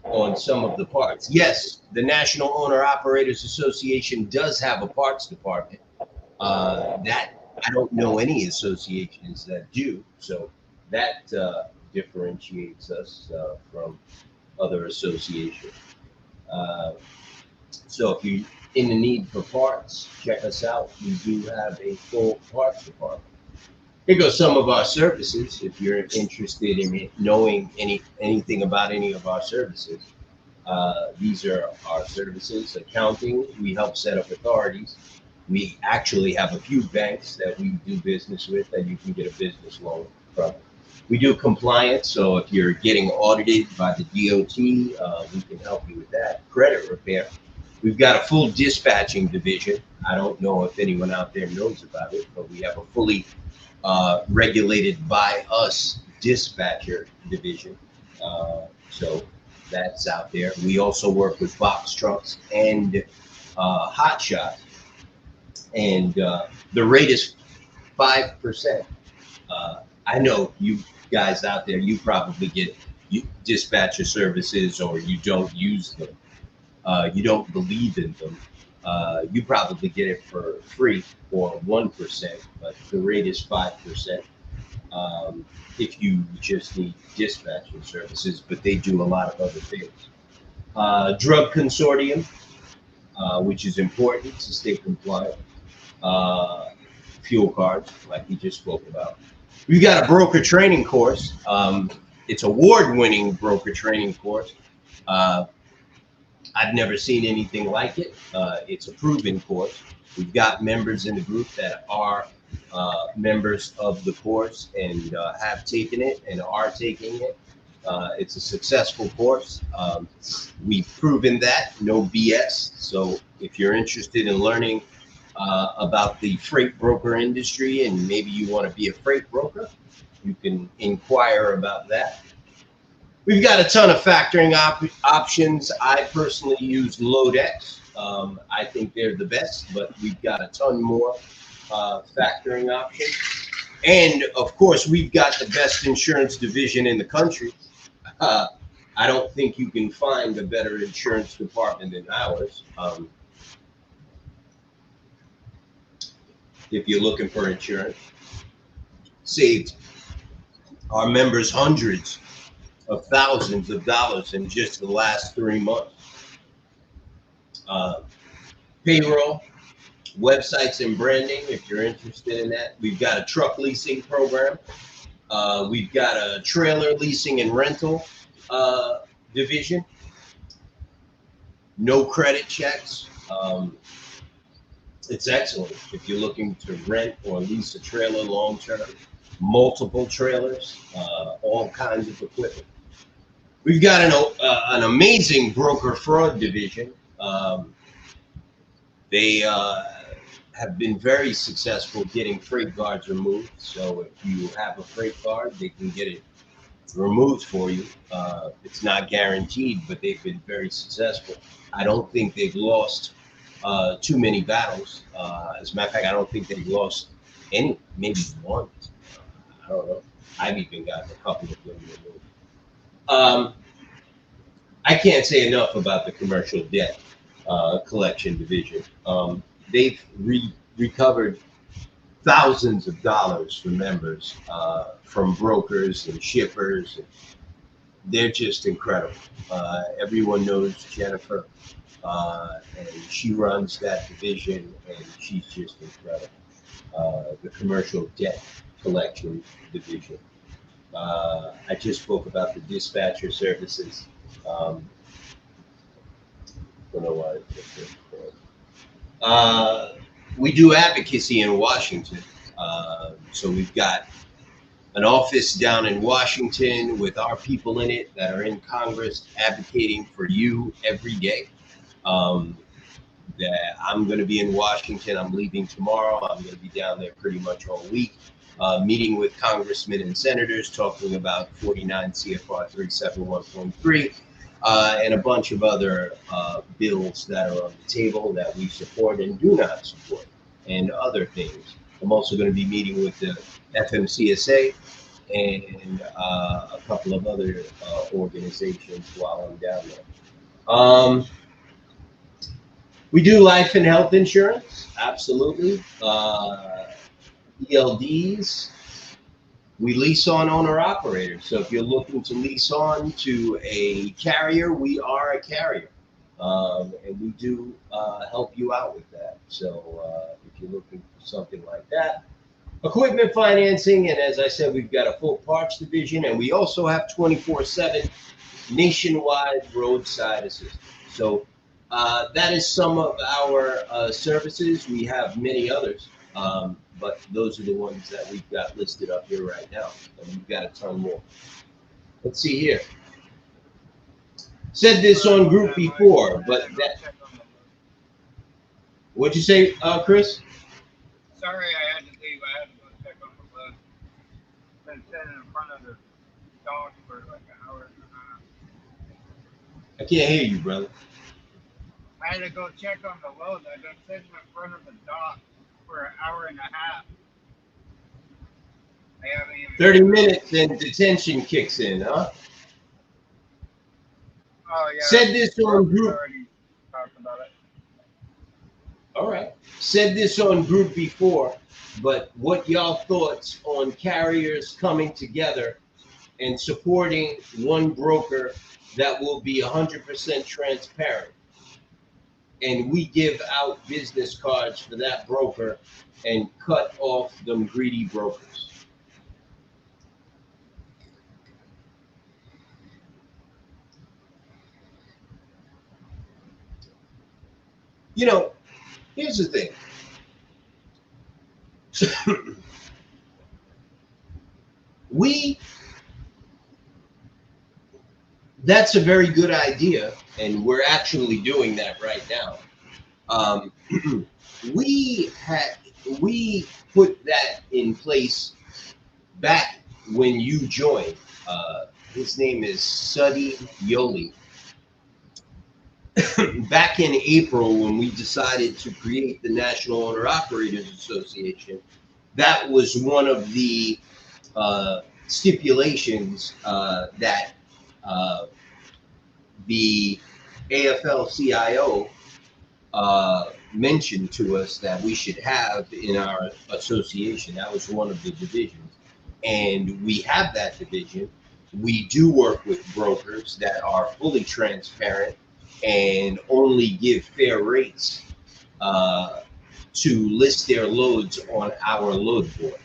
on some of the parts. Yes, the National Owner Operators Association does have a parts department. That I don't know any associations that do, so that differentiates us from other associations. Uh, so if you're in the need for parts, check us out. We do have a full parts department. Here goes some of our services. If you're interested in knowing anything about any of our services, these are our services. Accounting, we help set up authorities. We actually have a few banks that we do business with that you can get a business loan from. We do compliance, so if you're getting audited by the DOT, we can help you with that. Credit repair. We've got a full dispatching division. I don't know if anyone out there knows about it, but we have a fully regulated by us dispatcher division. So that's out there. We also work with box trucks and hot shots, and the rate is 5%. I know you guys out there, you probably get dispatcher services or you don't use them. You don't believe in them. You probably get it for free or 1%, but the rate is 5%. If you just need dispatching services, but they do a lot of other things. Drug consortium, which is important to stay compliant. Fuel cards, like we just spoke about. We've got a broker training course. It's award-winning broker training course. I've never seen anything like it. It's a proven course. We've got members in the group that are members of the course and have taken it and are taking it. It's a successful course. We've proven that, no BS. So if you're interested in learning about the freight broker industry and maybe you want to be a freight broker, you can inquire about that. We've got a ton of factoring options. I personally use LoadX. I think they're the best, but we've got a ton more factoring options. And of course, we've got the best insurance division in the country. I don't think you can find a better insurance department than ours. If you're looking for insurance, saved our members hundreds of thousands of dollars in just the last 3 months. Payroll, websites and branding, if you're interested in that. We've got a truck leasing program. We've got a trailer leasing and rental division. No credit checks. It's excellent if you're looking to rent or lease a trailer long term, multiple trailers, all kinds of equipment. We've got an amazing broker fraud division. They have been very successful getting freight guards removed. So if you have a freight guard, they can get it removed for you. It's not guaranteed, but they've been very successful. I don't think they've lost too many battles. As a matter of fact, I don't think they've lost any, maybe one. I don't know. I've even gotten a couple of them removed. Um, I can't say enough about the commercial debt collection division. They've recovered thousands of dollars from members, from brokers and shippers. They're just incredible. Everyone knows Jennifer, and she runs that division, and she's just incredible. The commercial debt collection division. I just spoke about the dispatcher services. Don't know why. We do advocacy in Washington. So we've got an office down in Washington with our people in it that are in Congress advocating for you every day. Um, that I'm going to be in Washington. I'm leaving tomorrow. I'm going to be down there pretty much all week, meeting with congressmen and senators, talking about 49 CFR 371.3 and a bunch of other bills that are on the table that we support and do not support, and other things. I'm also going to be meeting with the FMCSA and a couple of other organizations while I'm down there. We do life and health insurance, absolutely. ELDs. We lease on owner operators. So if you're looking to lease on to a carrier, we are a carrier. And we do help you out with that. So if you're looking for something like that, equipment financing, and as I said, we've got a full parts division, and we also have 24/7 nationwide roadside assistance. So that is some of our services. We have many others, but those are the ones that we've got listed up here right now, and we've got a ton more. Let's see here. Said this on group before, but that. What'd you say, Chris? Sorry, I had to leave. I had to go check on the load. Been sitting in front of the dock for like an hour and a half. I can't hear you, brother. I had to go check on the load. I've been sitting in front of the dock for an hour and a half. I haven't even 30 minutes and detention kicks in, huh? Oh yeah. Said this on group. Already talked about it. All right. Said this on group before, but what y'all thoughts on carriers coming together and supporting one broker that will be 100% transparent? And we give out business cards for that broker and cut off them greedy brokers. You know, here's the thing. That's a very good idea, and we're actually doing that right now. We put that in place back when you joined. His name is Suddy Yoli. Back in April, when we decided to create the National Owner Operators Association, that was one of the stipulations that the AFL-CIO mentioned to us that we should have in our association. That was one of the divisions. And we have that division. We do work with brokers that are fully transparent and only give fair rates to list their loads on our load board.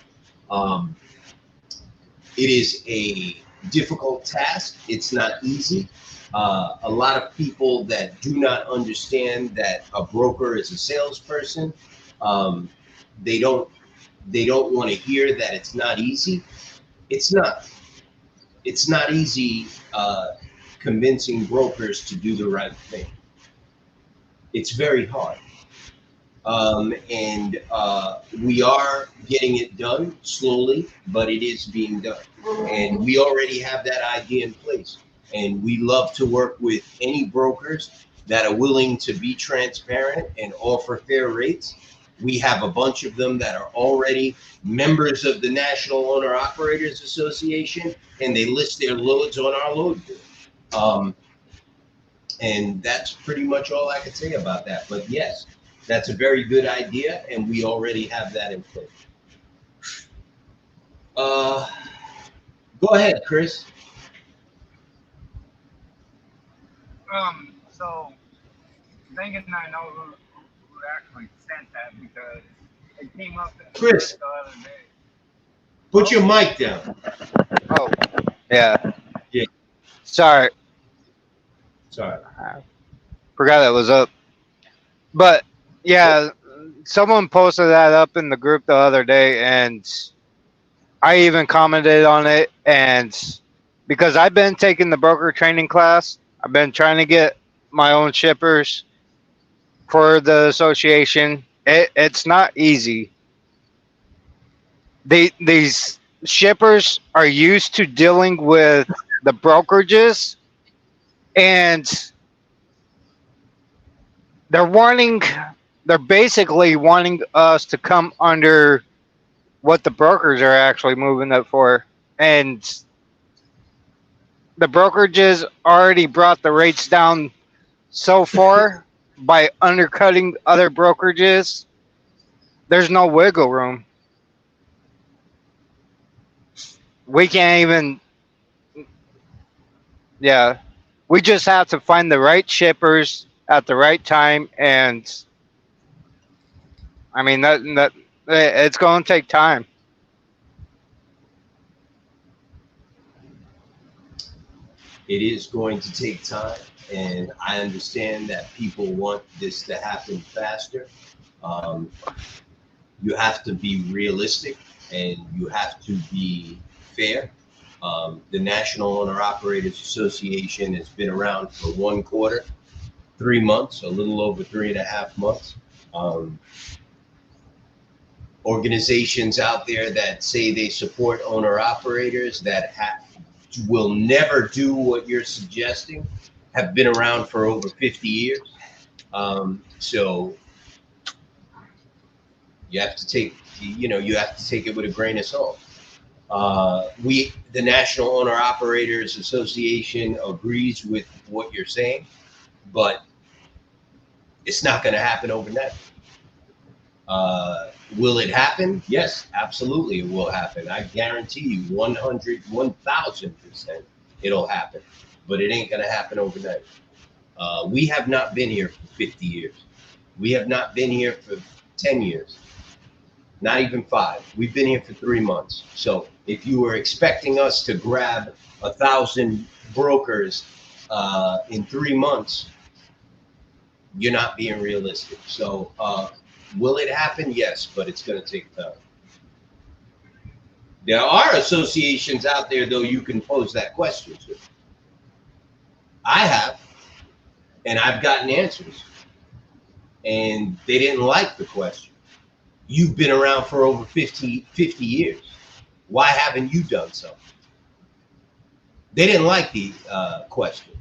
It is a difficult task. It's not easy. A lot of people that do not understand that a broker is a salesperson, they don't want to hear that it's not easy. It's not. It's not easy convincing brokers to do the right thing. It's very hard. And we are getting it done slowly, but it is being done. And we already have that idea in place. And we love to work with any brokers that are willing to be transparent and offer fair rates. We have a bunch of them that are already members of the National Owner Operators Association, and they list their loads on our load board. And that's pretty much all I could say about that. But yes, that's a very good idea, and we already have that in place. Go ahead, Chris. So Megan and I know who actually sent that because it came up in the Chris, the other day. put your mic down. Oh, yeah. Yeah. Sorry, Sorry. forgot it was up. But yeah, someone posted that up in the group the other day, and I even commented on it. And because I've been taking the broker training class, I've been trying to get my own shippers for the association. It's not easy. These shippers are used to dealing with the brokerages, and they're wanting, they're basically wanting us to come under what the brokers are actually moving it for. And the brokerages already brought the rates down so far by undercutting other brokerages. There's no wiggle room. We can't even, yeah. We just have to find the right shippers at the right time, and I mean that it's going to take time. It is going to take time, and I understand that people want this to happen faster. Um, you have to be realistic, and you have to be fair. The National Owner Operators Association has been around for 1 quarter, 3 months, a little over 3.5 months. Um, Organizations out there that say they support owner operators that will never do what you're suggesting have been around for over 50 years. So you have to take, you have to take it with a grain of salt. The National Owner Operators Association agrees with what you're saying, but it's not going to happen overnight. Will it happen? Yes, absolutely, it will happen. I guarantee you 100, 1000% it'll happen, but it ain't going to happen overnight. We have not been here for 50 years. We have not been here for 10 years, not even 5. We've been here for 3 months. So if you were expecting us to grab 1,000 brokers in 3 months, you're not being realistic. So will it happen? Yes, but it's going to take time. There are associations out there, though, you can pose that question to. I have, and I've gotten answers, and they didn't like the question. You've been around for over 50 years. Why haven't you done something? They didn't like the question.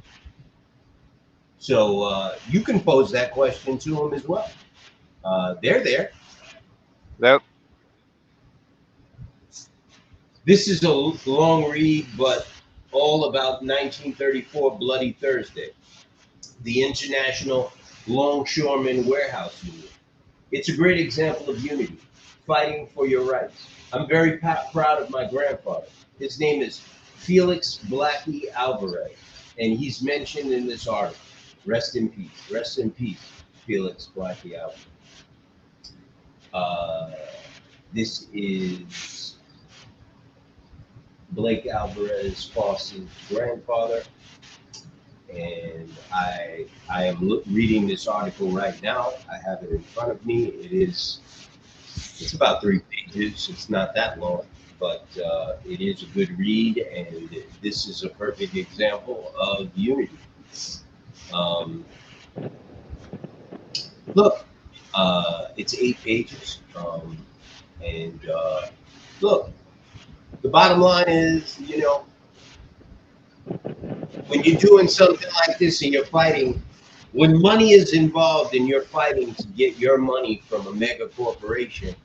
So you can pose that question to them as well. They're there. Yep. This is a long read, but all about 1934 Bloody Thursday, the International Longshoremen Warehouse Union. It's a great example of unity, fighting for your rights. I'm very proud of my grandfather. His name is Felix Blackie Alvarez, and he's mentioned in this article. Rest in peace. Rest in peace, Felix Blackie Alvarez. This is Blake Alvarez Foss's grandfather, and I am reading this article right now. I have it in front of me. It's about 3 pages. It's not that long, but it is a good read, and this is a perfect example of unity. Look, it's 8 pages, and look, the bottom line is, when you're doing something like this and you're fighting When money is involved and you're fighting to get your money from a mega corporation,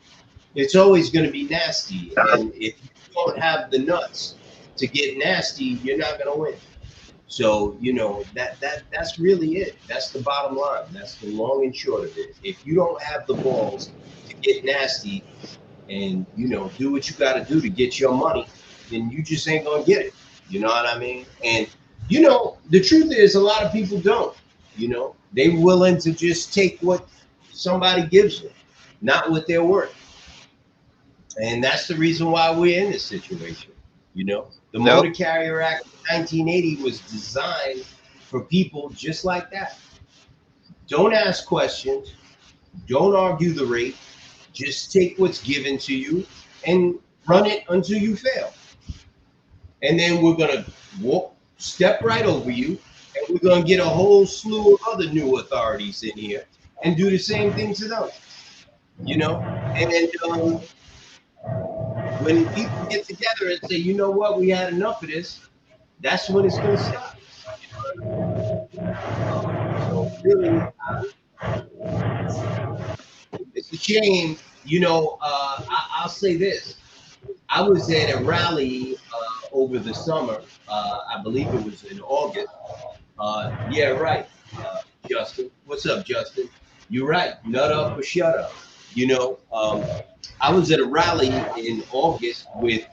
it's always going to be nasty. And if you don't have the nuts to get nasty, you're not going to win. So that's really it. That's the bottom line. That's the long and short of it. If you don't have the balls to get nasty and do what you got to do to get your money, then you just ain't gonna get it. You know what I mean? And the truth is, a lot of people don't. They willing to just take what somebody gives them, not what they're worth. And that's the reason why we're in this situation. The Nope. Motor Carrier Act of 1980 was designed for people just like that. Don't ask questions. Don't argue the rate. Just take what's given to you and run it until you fail. And then we're going to step right over you, and we're going to get a whole slew of other new authorities in here and do the same thing to them. And when people get together and say, you know what, we had enough of this, that's when it's going to stop. So really, it's a shame. I'll say this. I was at a rally over the summer. I believe it was in August. Yeah, right. Justin. What's up, Justin? You're right. Nut up or shut up. I was at a rally in August with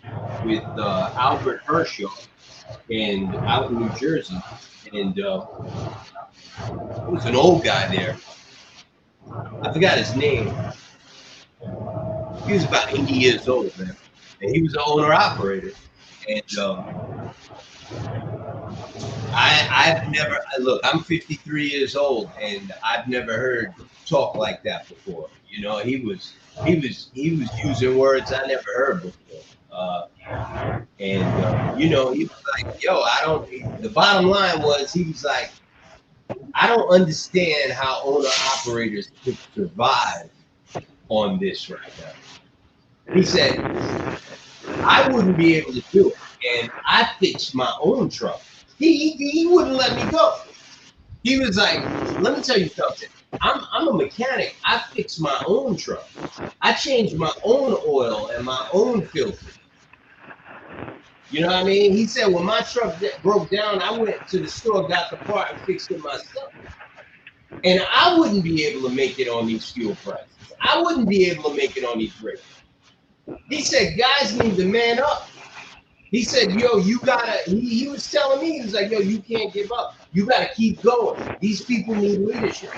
Albert Herschel and out in New Jersey, and there was an old guy there. I forgot his name. He was about 80 years old, man, and he was an owner operator. And I've never look. I'm 53 years old, and I've never heard talk like that before. He was using words I never heard before. And he was like, "Yo, I don't." The bottom line was, he was like, "I don't understand how owner operators could survive on this right now." He said, "I wouldn't be able to do it, and I fixed my own truck." He wouldn't let me go. He was like, "Let me tell you something. I'm a mechanic. I fix my own truck. I change my own oil and my own filter." You know what I mean? He said, when my truck broke down, I went to the store, got the part, and fixed it myself. And I wouldn't be able to make it on these fuel prices. I wouldn't be able to make it on these rates. He said, guys need to man up. He said, yo, you gotta, he was telling me, he was like, yo, you can't give up. You gotta keep going. These people need leadership.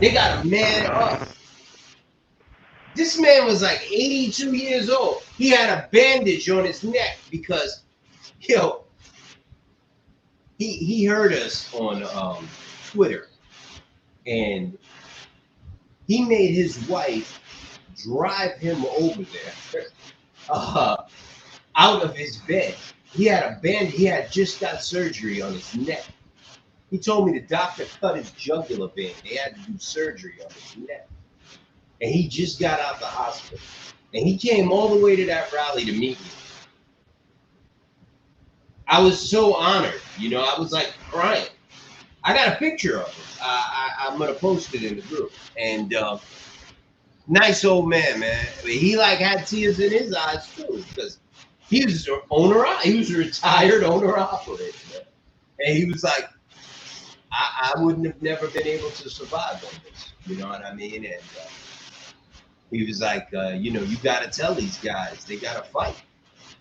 They gotta man up. This man was like 82 years old. He had a bandage on his neck because, he heard us on Twitter, and he made his wife drive him over there out of his bed. He had a band. He had just got surgery on his neck. He told me the doctor cut his jugular vein. They had to do surgery on his neck. And he just got out of the hospital. And he came all the way to that rally to meet me. I was so honored. I was like crying. I got a picture of him. I'm going to post it in the group. And nice old man. He had tears in his eyes too, because he was he was a retired owner operator. And he was like, I wouldn't have never been able to survive on this. You know what I mean? And he was like, you got to tell these guys, they got to fight.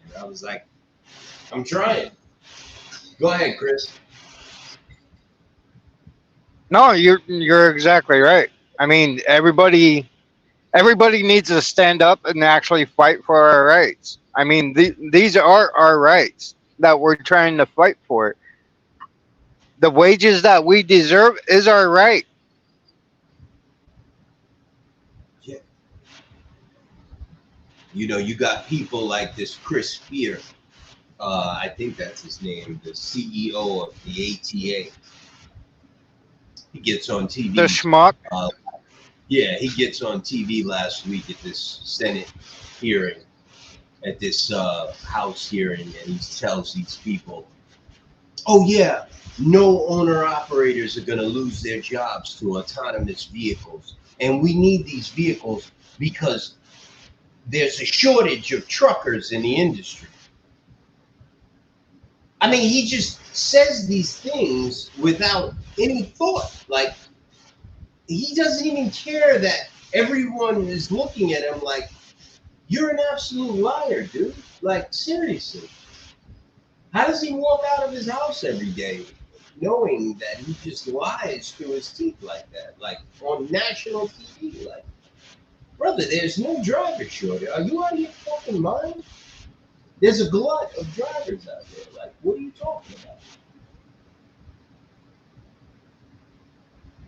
And I was like, I'm trying. Go ahead, Chris. No, you're exactly right. I mean, everybody needs to stand up and actually fight for our rights. I mean, these are our rights that we're trying to fight for. The wages that we deserve is our right. Yeah. You got people like this Chris Spear. I think that's his name, the CEO of the ATA. He gets on TV. The schmuck. Yeah, he gets on TV last week at this Senate hearing, at this House hearing, and he tells these people, oh yeah, no owner operators are going to lose their jobs to autonomous vehicles. And we need these vehicles because there's a shortage of truckers in the industry. I mean, he just says these things without any thought. Like, he doesn't even care that everyone is looking at him like, you're an absolute liar, dude. Like, seriously. How does he walk out of his house every day knowing that he just lies through his teeth like that? Like, on national TV? Like, brother, there's no driver shortage. Are you out of your fucking mind? There's a glut of drivers out there. Like, what are you talking about?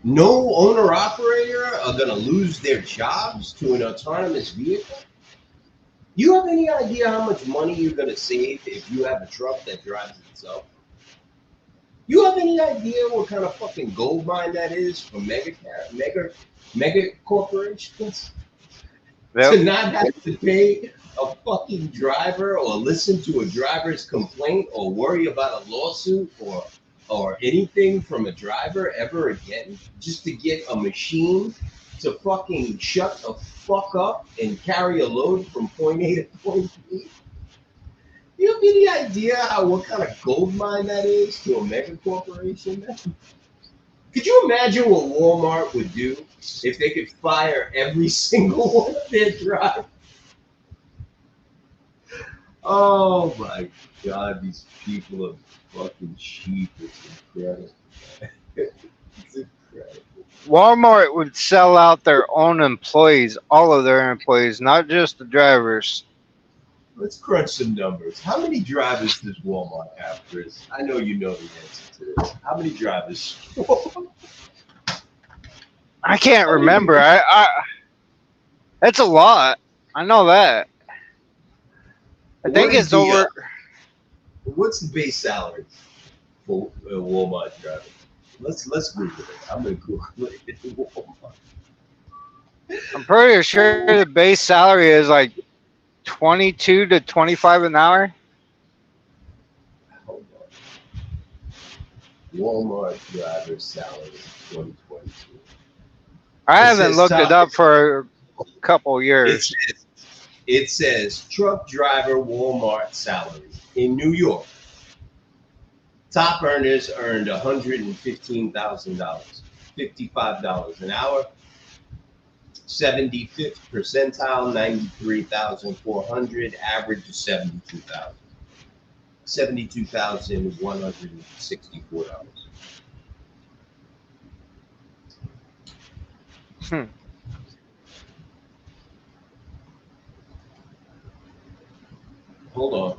No owner operator are going to lose their jobs to an autonomous vehicle? You have any idea how much money you're going to save if you have a truck that drives itself? You have any idea what kind of fucking gold mine that is for mega corporations? Yep. To not have to pay a fucking driver or listen to a driver's complaint or worry about a lawsuit or anything from a driver ever again, just to get a machine to fucking shut the fuck up and carry a load from point A to point B. You have any idea what kind of gold mine that is to a mega corporation? Could you imagine what Walmart would do if they could fire every single one of their drivers? Oh my God, these people are fucking cheap. It's incredible. It's incredible. Walmart would sell out their own employees, all of their employees, not just the drivers. Let's crunch some numbers. How many drivers does Walmart have, Chris? I know you know the answer to this. How many drivers? I can't remember. It's a lot. I know that. I think it's over. What's the base salary for a Walmart driver? Let's Google it. I'm gonna Google it. Walmart. I'm pretty sure the base salary is like 22 to 25 an hour. Hold on. Walmart driver salary 2022. I It haven't says looked it top. up for a couple It years. says, it says truck driver Walmart salary in New York. Top earners earned $115,000, $55 an hour. 75th percentile, 93,400. Average is 72,000. $72,164. Hmm. Hold on.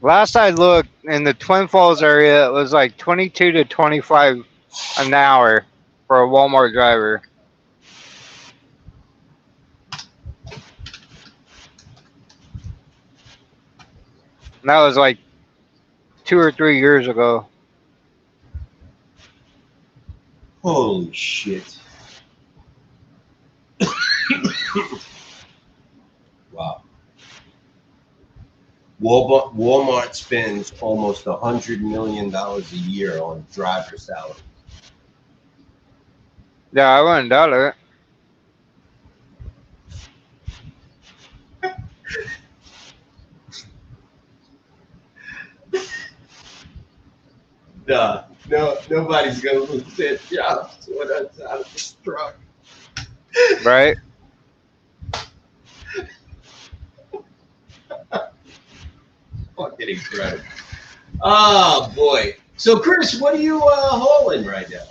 Last I looked in the Twin Falls area, it was like 22 to 25 an hour for a Walmart driver. And that was like 2 or 3 years ago. Holy shit. Wow. Walmart spends almost $100 million a year on driver salary. Yeah, I wouldn't doubt it. Duh. No, nobody's gonna lose their jobs to an autonomous truck. Right? Fucking incredible. Oh boy. So Chris, what are you hauling right now?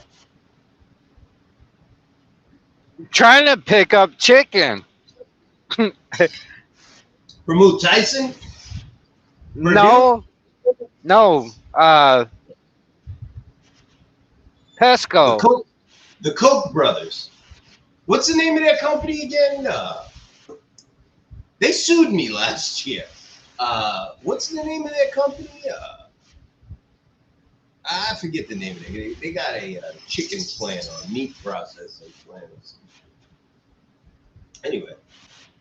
Trying to pick up chicken. Promote Tyson? No. No. The Pesco. Koch brothers. What's the name of their company again? They sued me last year. What's the name of their company? I forget the name of it. They got a chicken plant or meat processing plant. Anyway,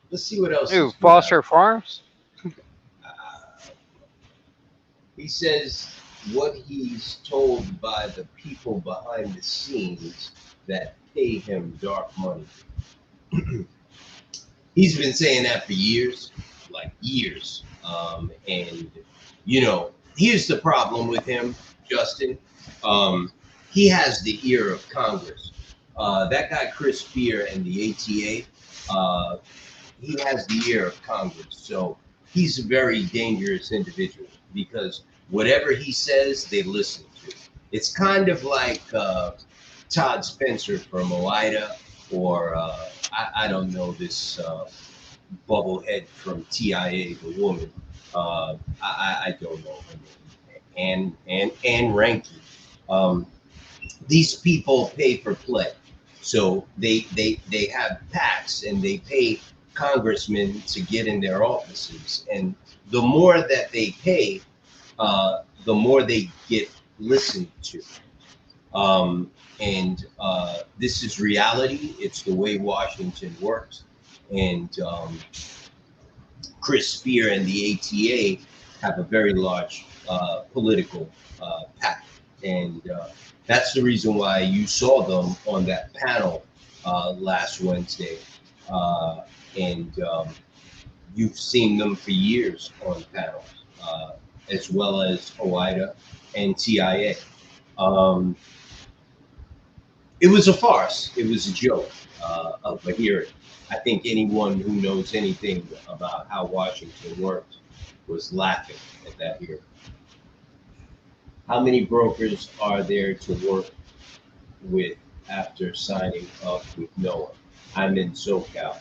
let's see what else. Ooh, Foster Farms? He says what he's told by the people behind the scenes that pay him dark money. He's been saying that for years, like years. And here's the problem with him, Justin. He has the ear of Congress. That guy Chris Spear and the ATA, he has the ear of Congress. So he's a very dangerous individual because whatever he says, they listen to. It's kind of like Todd Spencer from OIDA, or I don't know, this bubblehead from TIA, the woman. I don't know her name. And Ranky. Um, these people pay for play. So they have PACs and they pay congressmen to get in their offices. And the more that they pay, the more they get listened to. And this is reality. It's the way Washington works. And Chris Spear and the ATA have a very large political pack. And that's the reason why you saw them on that panel last Wednesday. And you've seen them for years on panels, as well as OIDA and TIA. It was a farce. It was a joke of a hearing. I think anyone who knows anything about how Washington works was laughing at that hearing. How many brokers are there to work with after signing up with Nooa? I'm in SoCal.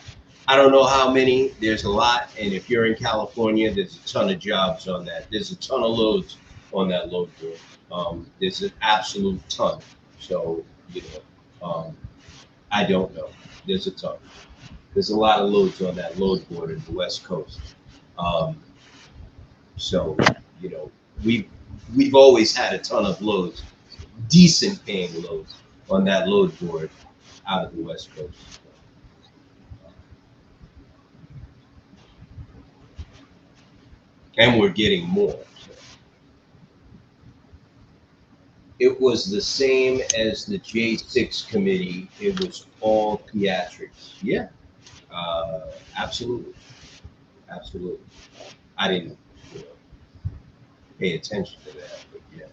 I don't know how many. There's a lot. And if you're in California, there's a ton of jobs on that. There's a ton of loads on that load board. There's an absolute ton. So, I don't know. There's a ton. There's a lot of loads on that load board in the West Coast. Um, so, we've always had a ton of loads, decent paying loads on that load board out of the West Coast. And we're getting more. So. It was the same as the J6 committee. It was all theatrics. Yeah, absolutely. Absolutely. I didn't pay attention to that, but yeah.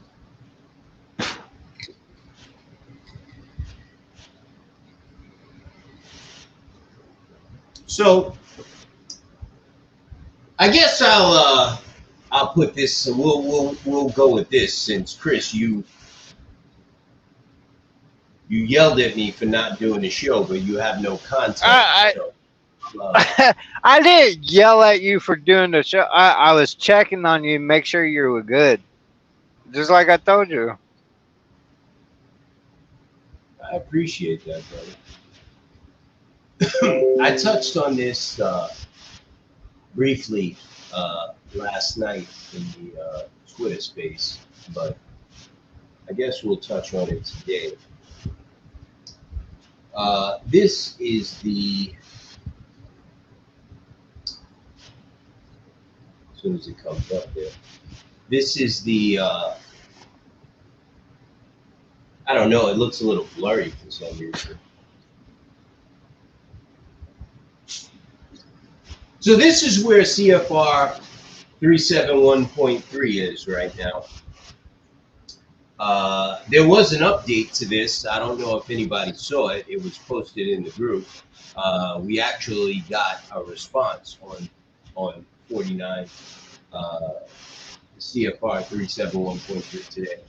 So I guess I'll put this. We'll go with this, since Chris, you yelled at me for not doing the show, but you have no content. So, I didn't yell at you for doing the show. I was checking on you, make sure you were good, just like I told you. I appreciate that, brother. I touched on this briefly last night in the Twitter space, but I guess we'll touch on it today. This is the, as soon as it comes up there, this is the, I don't know, it looks a little blurry for some reason. So this is where CFR 371.3 is right now. There was an update to this. I don't know if anybody saw it. It was posted in the group. We actually got a response on 49 CFR 371.3 today.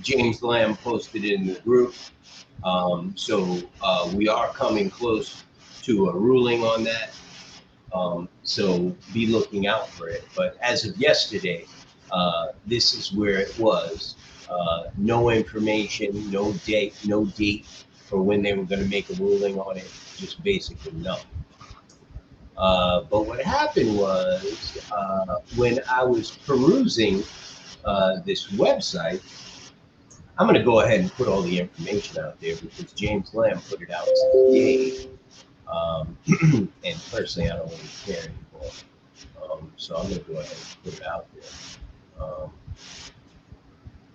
James Lamb posted it in the group. So we are coming close to a ruling on that. So be looking out for it. But as of yesterday, this is where it was. No information, no date for when they were going to make a ruling on it. Just basically no. But what happened was, when I was perusing this website, I'm going to go ahead and put all the information out there because James Lamb put it out today. And personally, I don't really care anymore. so I'm going to go ahead and put it out there.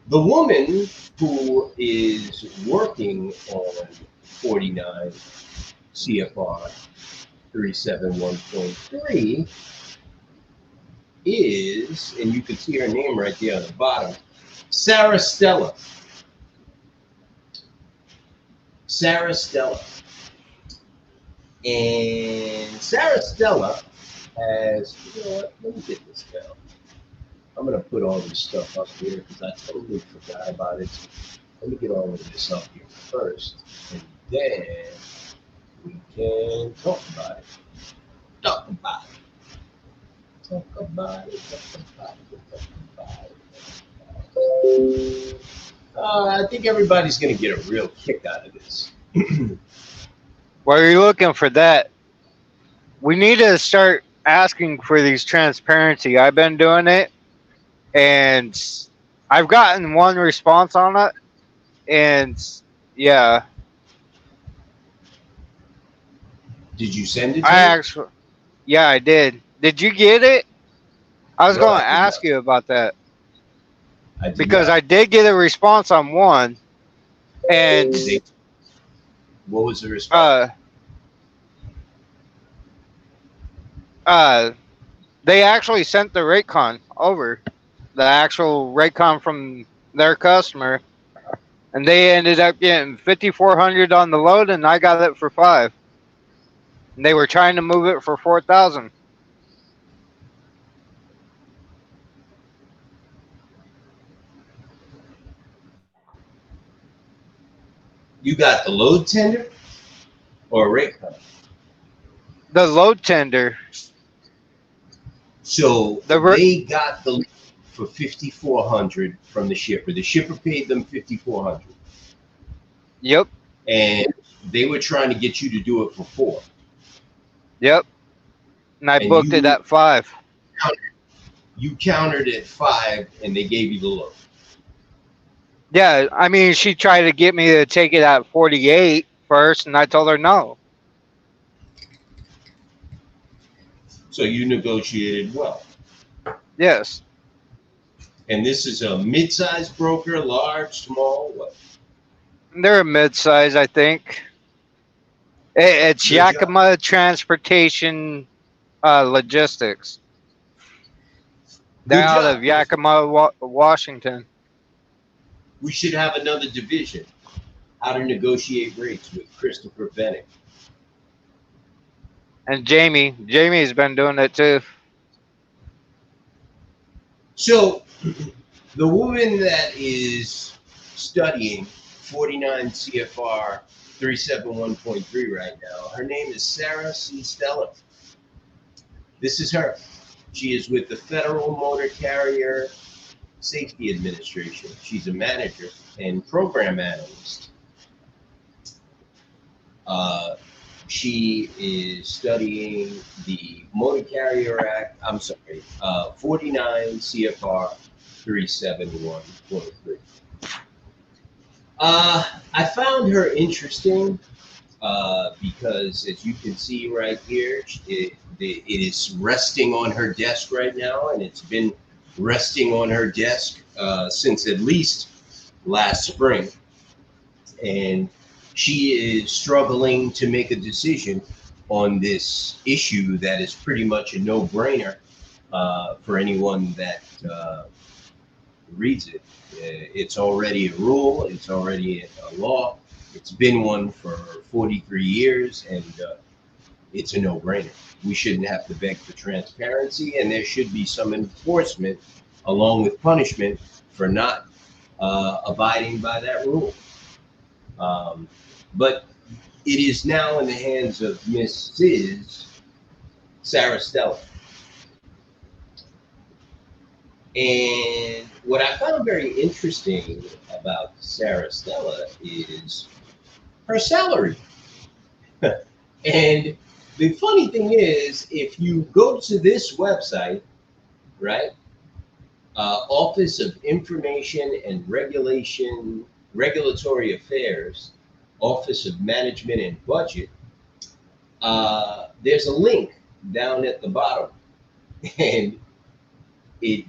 The woman who is working on 49 CFR 371.3 is, and you can see her name right there on the bottom, Sarah Stella. Sarah Stella. And Sarah Stella has, you know what, let me get this down. I'm going to put all this stuff up here because I totally forgot about it. Let me get all of this up here first, and then we can talk about it. Talk about it. Talk about it. Talk about it. Talk about it. I think everybody's going to get a real kick out of this. While you're looking for that, we need to start asking for these transparency. I've been doing it, and I've gotten one response on it, and yeah, Did you send it to I me? actually, yeah, I did. Did you get it? I was No, going I to did ask not. you about that I did because not. I did get a response on one, and What was the response? uh, uh, they actually sent the Raycon over, the actual Raycon from their customer, and they ended up getting 5,400 on the load, and I got it for 5. And they were trying to move it for 4,000. You got the load tender or a rate cut? The load tender, So the they got the for 5,400 from the shipper. The shipper paid them 5,400, yep, and they were trying to get you to do it for 4. yep, and I And booked it at 5. you countered at 5, and they gave you the load. Yeah, I mean, she tried to get me to take it at 48 first, and I told her no. So you negotiated well. Yes, And this is a mid-sized broker, large, small, what? they're a mid-size, I think. It's Good job. Yakima Transportation Logistics. They're Good out of job. Yakima, Washington. We should have another division. How to negotiate rates with Christopher Bennett. And Jamie's been doing it too. So the woman that is studying 49 CFR 371.3 right now, her name is Sarah C. Stella. This is her. She is with the Federal Motor Carrier Safety Administration. She's a manager and program analyst. She is studying the Motor Carrier Act, 49 CFR 371.3. I found her interesting because, as you can see right here, it is resting on her desk right now, and it's been resting on her desk since at least last spring. And she is struggling to make a decision on this issue that is pretty much a no-brainer for anyone that reads it. It's already a rule. It's already a law. It's been one for 43 years, and it's a no-brainer. We shouldn't have to beg for transparency, and there should be some enforcement along with punishment for not abiding by that rule. But it is now in the hands of Mrs. Sarah Stella. And what I found very interesting about Sarah Stella is her salary. And the funny thing is, if you go to this website, right, Office of Information and Regulatory Affairs, Office of Management and Budget, there's a link down at the bottom and it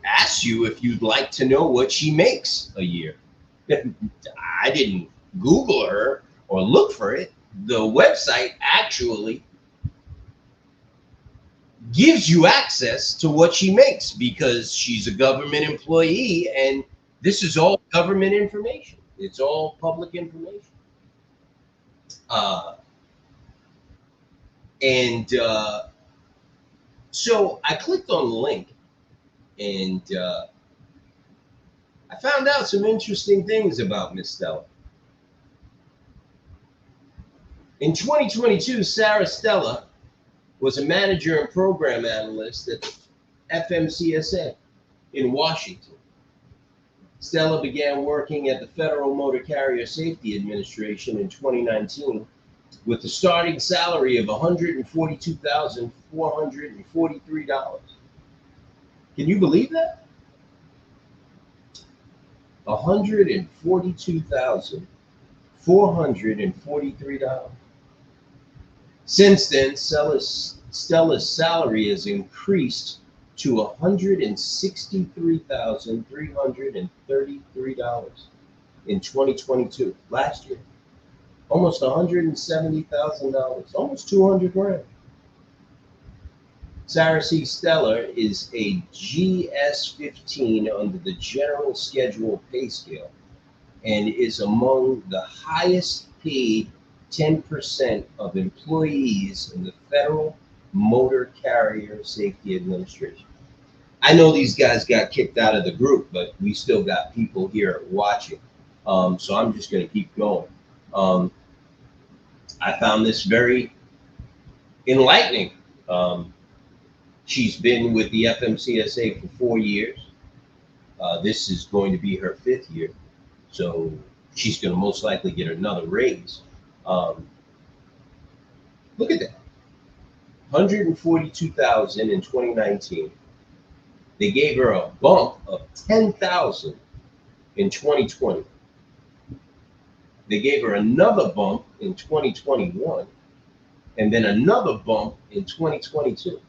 asks you if you'd like to know what she makes a year. I didn't Google her or look for it. The website actually gives you access to what she makes because she's a government employee, and this is all government information. It's all public information. Uh, and so I clicked on the link, and I found out some interesting things about Miss Stella. In 2022, Sarah Stella was a manager and program analyst at the FMCSA in Washington. Stella began working at the Federal Motor Carrier Safety Administration in 2019 with a starting salary of $142,443. Can you believe that? $142,443. Since then, Stella's salary has increased to $163,333 in 2022. Last year, almost $170,000, almost 200 grand. Sarah C. Stellar is a GS-15 under the General Schedule Pay Scale and is among the highest paid 10% of employees in the Federal Motor Carrier Safety Administration. I know these guys got kicked out of the group, but we still got people here watching. So I'm just going to keep going. I found this very enlightening. She's been with the FMCSA for 4 years. This is going to be her 5th year. So she's going to most likely get another raise. Look at that. 142,000 in 2019. They gave her a bump of 10,000 in 2020. They gave her another bump in 2021 and then another bump in 2022.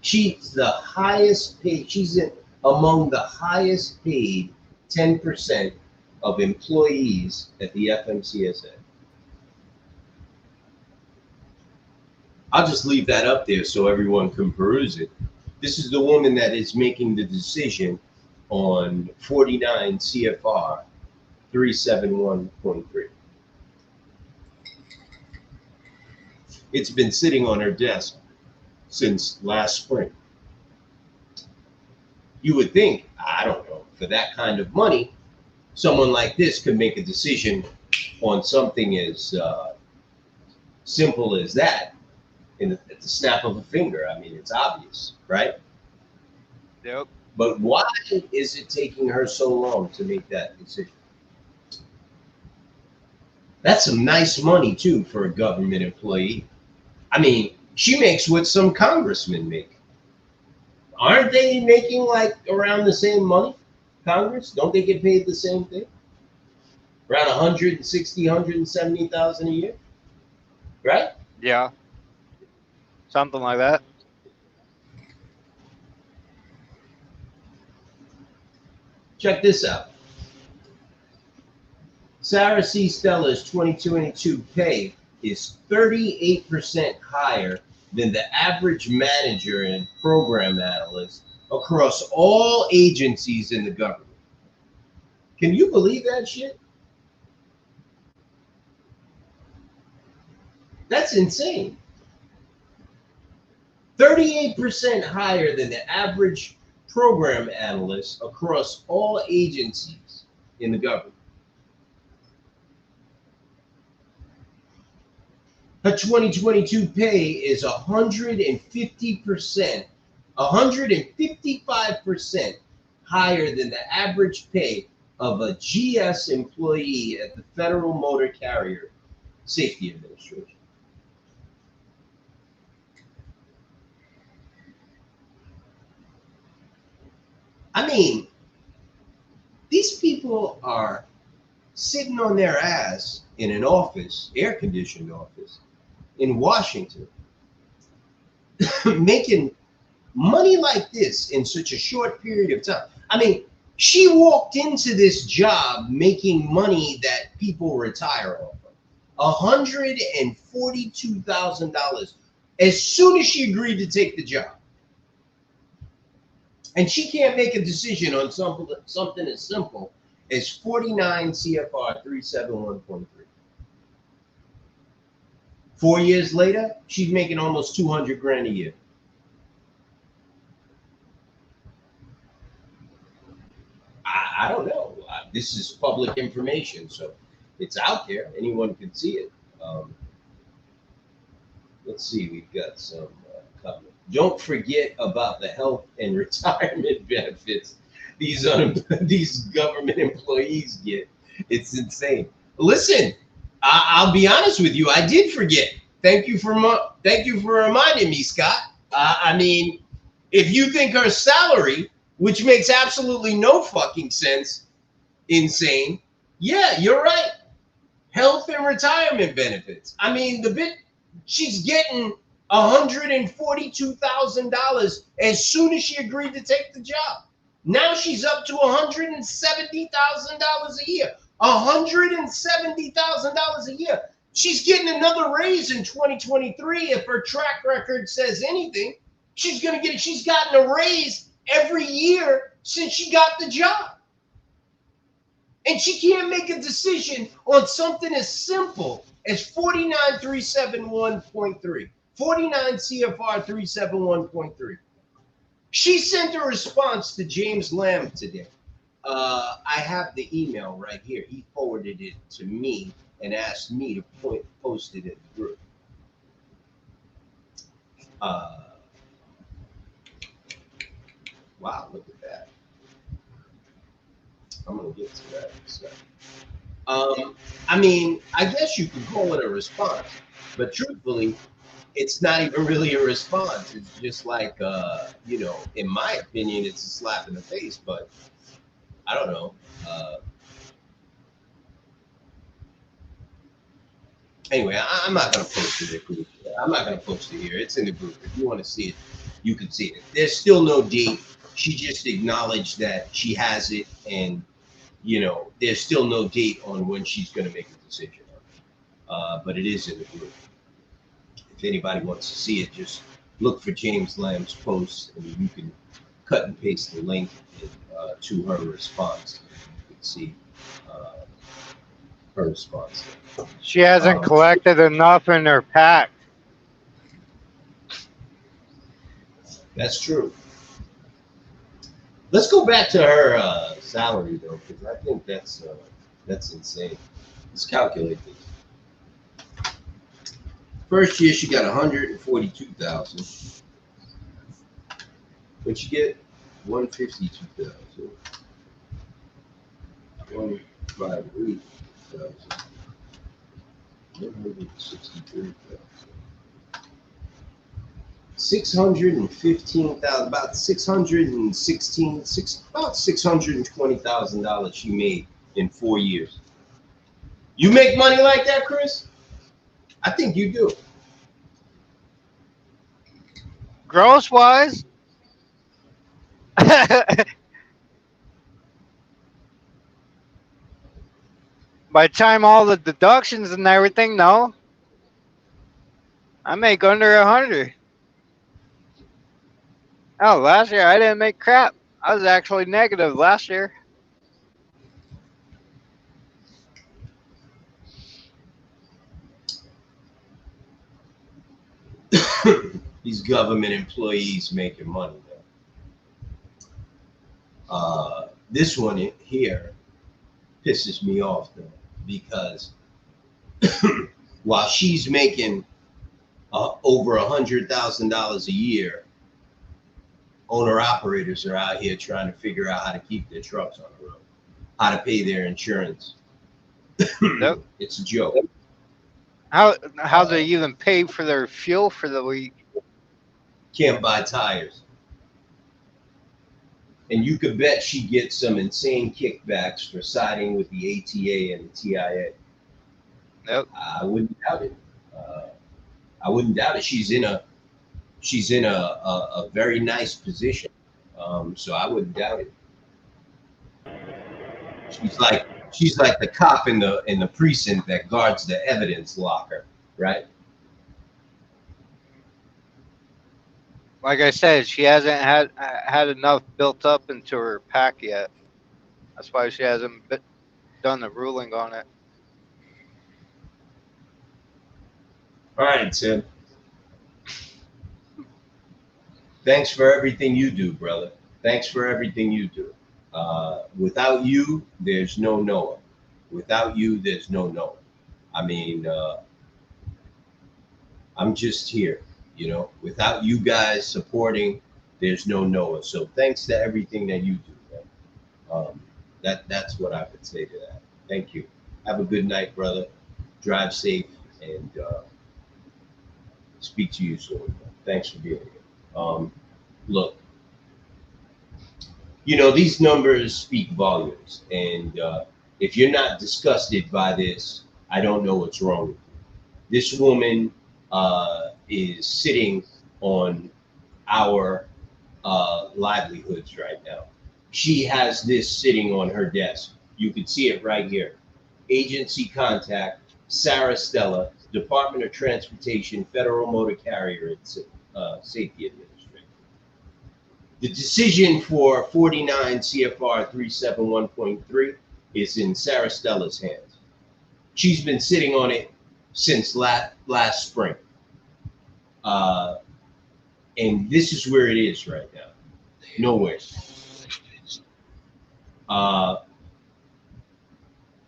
She's the highest paid, among the highest paid 10% of employees at the FMCSA. I'll just leave that up there so everyone can peruse it. This is the woman that is making the decision on 49 CFR 371.3. It's been sitting on her desk since last spring. You would think, I don't know, for that kind of money, someone like this could make a decision on something as simple as that at the snap of a finger. I mean, it's obvious, right? Yep. But why is it taking her so long to make that decision? That's some nice money, too, for a government employee. I mean, she makes what some congressmen make. Aren't they making like around the same money? Congress? Don't they get paid the same thing? Around 160, 170,000 a year? Right? Yeah. Something like that. Check this out. Sarah C. Stella's 2022 pay is 38% higher than the average manager and program analyst across all agencies in the government. Can you believe that shit? That's insane. 38% higher than the average program analyst across all agencies in the government. Her 2022 pay is 155% higher than the average pay of a GS employee at the Federal Motor Carrier Safety Administration. I mean, these people are sitting on their ass in an office, air-conditioned office, in Washington, making money like this in such a short period of time. I mean, she walked into this job making money that people retire off of. $142,000 as soon as she agreed to take the job. And she can't make a decision on something as simple as 49 CFR 371.3. 4 years later, she's making almost 200 grand a year. I don't know. This is public information, so it's out there. Anyone can see it. Let's see. We've got some comment. Don't forget about the health and retirement benefits these government employees get. It's insane. Listen, I'll be honest with you. I did forget. Thank you for reminding me, Scott. I mean, if you think her salary, which makes absolutely no fucking sense, insane. Yeah, you're right. Health and retirement benefits. I mean, she's getting $142,000 as soon as she agreed to take the job. Now she's up to $170,000 a year. $170,000 a year. She's getting another raise in 2023 if her track record says anything. She's gotten a raise every year since she got the job. And she can't make a decision on something as simple as 49371.3. 49 CFR 371.3. She sent a response to James Lamb today. I have the email right here. He forwarded it to me and asked me to post it in the group. Wow, look at that. I'm going to get to that in a second. I mean, I guess you could call it a response, but truthfully, it's not even really a response. It's just like, in my opinion, it's a slap in the face, but I don't know. Anyway, I'm not going to post it in the group. I'm not going to post it here. It's in the group. If you want to see it, you can see it. There's still no date. She just acknowledged that she has it, and there's still no date on when she's going to make a decision on it. But it is in the group. If anybody wants to see it, just look for James Lamb's post, and you can cut and paste the link to her response. You can see her response. She hasn't collected enough in her pack. That's true. Let's go back to her salary though, because I think that's insane. Let's calculate this. First year she got 142,000. But you get 152,000. 158,000. 163,000. 615,000, about $620,000 she made in 4 years. You make money like that, Chris? I think you do. Gross wise? By the time all the deductions and everything, no. I make under 100. Oh, last year I didn't make crap. I was actually negative last year. These government employees making money, though. This one here pisses me off, though, because while she's making over $100,000 a year, owner-operators are out here trying to figure out how to keep their trucks on the road, how to pay their insurance. Nope. It's a joke. How they even pay for their fuel for the week? Can't buy tires. And you could bet she gets some insane kickbacks for siding with the ATA and the TIA. Nope. I wouldn't doubt it. I wouldn't doubt it. She's in a she's in a very nice position. So I wouldn't doubt it. She's like the cop in the precinct that guards the evidence locker, right? Like I said, she hasn't had enough built up into her pack yet. That's why she hasn't done the ruling on it. All right, Tim. Thanks for everything you do, brother. Thanks for everything you do. Without you, there's no Noah. Without you, there's no Noah. I mean, I'm just here, Without you guys supporting, there's no Noah. So thanks to everything that you do, man. That's what I would say to that. Thank you. Have a good night, brother. Drive safe, and speak to you soon. Thanks for being here. Look, these numbers speak volumes, and if you're not disgusted by this, I don't know what's wrong with you. This woman is sitting on our livelihoods right now. She has this sitting on her desk. You can see it right here. Agency contact, Sarah Stella, Department of Transportation, Federal Motor Carrier and Safety Administration. The decision for 49 CFR 371.3 is in Sarah Stella's hands. She's been sitting on it since last spring. And this is where it is right now. Nowhere.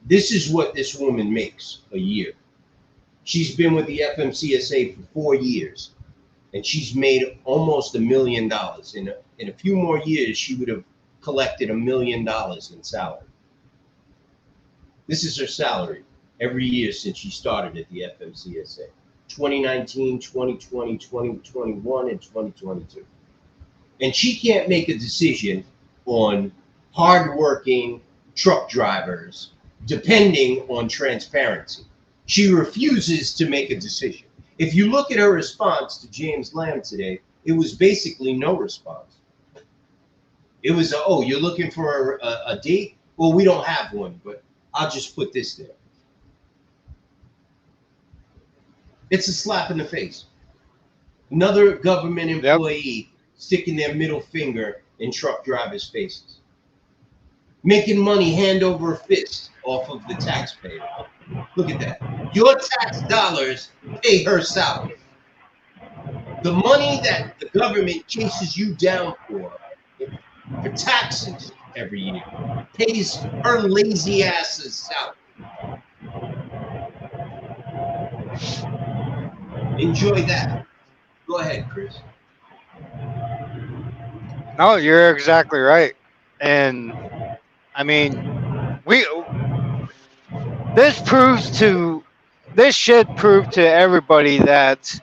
This is what this woman makes a year. She's been with the FMCSA for 4 years, and she's made almost $1 million. In a few more years, she would have collected $1 million in salary. This is her salary every year since she started at the FMCSA. 2019, 2020, 2021, and 2022. And she can't make a decision on hardworking truck drivers depending on transparency. She refuses to make a decision. If you look at her response to James Lamb today, it was basically no response. It was, oh, you're looking for a date? Well, we don't have one, but I'll just put this there. It's a slap in the face. Another government employee sticking their middle finger in truck drivers' faces. Making money hand over fist off of the taxpayer. Look at that. Your tax dollars pay her salary. The money that the government chases you down for taxes every year pays her lazy ass's salary. Enjoy that. Go ahead, Chris. No, you're exactly right. And I mean, we this should prove to everybody that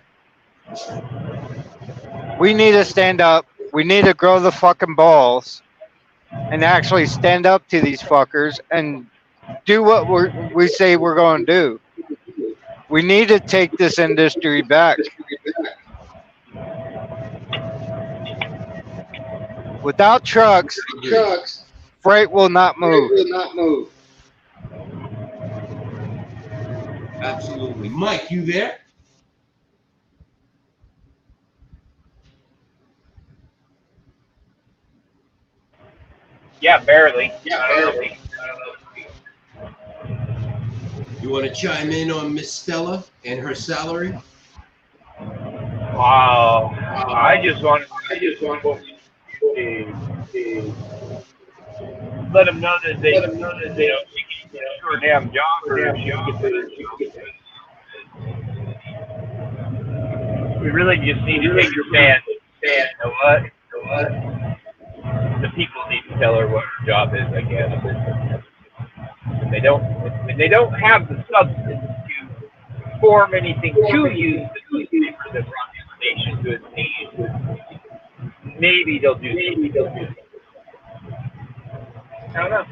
we need to stand up. We need to grow the fucking balls and actually stand up to these fuckers and do what we say we're going to do. We need to take this industry back. Without trucks, freight will not move. Absolutely. Mike, you there? Yeah, barely. You want to chime in on Miss Stella and her salary? Wow. I just want to let them know that they don't she can do her damn job or she can get the. We really just need to take a stand. You know what? The people need to tell her what her job is, I guess. When they don't have the substance to form anything to use the newspaper that brought information to its needs, maybe they'll do something. I don't know.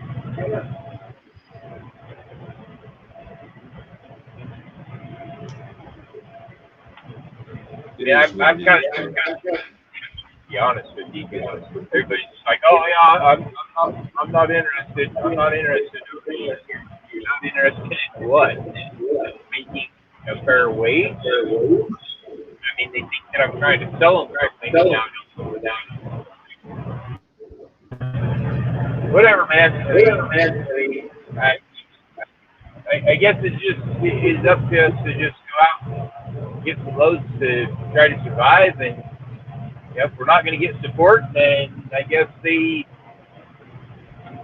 mean, is what I'm it kind is. of to be honest with you, because everybody's just like, oh yeah, I'm not interested. I'm not interested. You're not interested in what? Making a fair wage? I mean, they think that I'm trying to sell them something without. Whatever, man. I guess it's up to us to just go out and get some loads to try to survive. And if we're not going to get support, then I guess they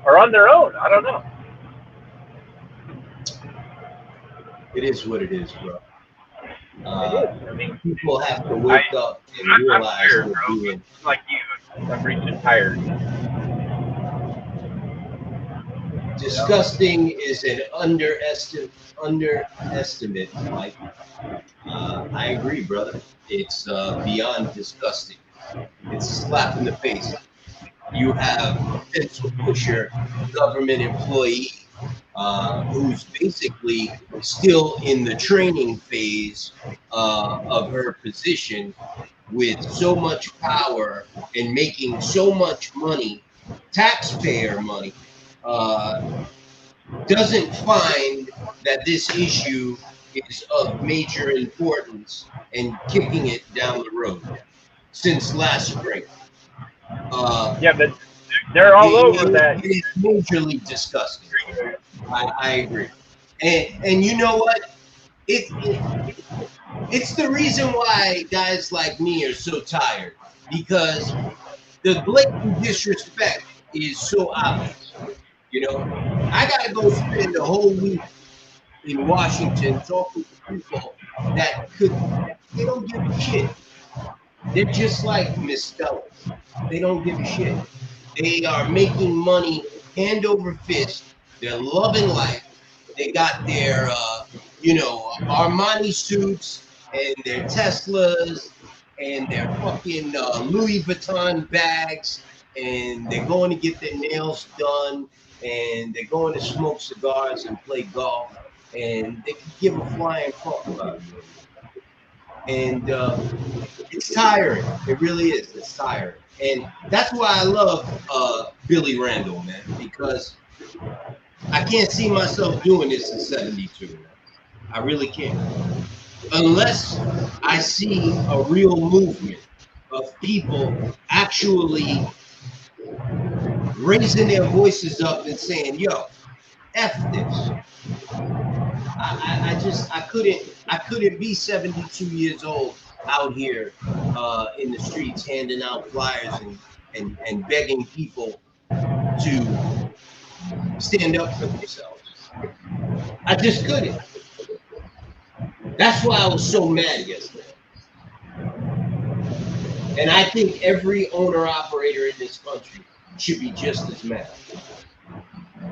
are on their own. I don't know. It is what it is, bro. It is. I mean, People have to wake up and I'm realize tired, they're bro. being I'm like you. I'm reaching tired. disgusting is an underestimate, Mike. I agree, brother. It's beyond disgusting. It's a slap in the face. You have a pencil pusher government employee who's basically still in the training phase of her position with so much power and making so much money, taxpayer money, uh, doesn't find that this issue is of major importance and kicking it down the road since last spring. Yeah, but they're all over that. It is majorly disgusting. I agree. And you know what? It's the reason why guys like me are so tired because the blatant disrespect is so obvious. You know, I got to go spend a whole week in Washington talking to people that they don't give a shit. They're just like Miss Fellas. They don't give a shit. They are making money hand over fist. They're loving life. They got their, Armani suits and their Teslas and their fucking Louis Vuitton bags, and they're going to get their nails done, and they're going to smoke cigars and play golf, and they can give a flying fuck about you. And it's tiring. It really is. It's tiring. And that's why I love Billy Randall, man, because I can't see myself doing this in 72. Man. I really can't. Unless I see a real movement of people actually raising their voices up and saying, yo, F this. I couldn't be 72 years old out here in the streets handing out flyers and begging people to stand up for themselves. I just couldn't. That's why I was so mad yesterday. And I think every owner operator in this country should be just as mad.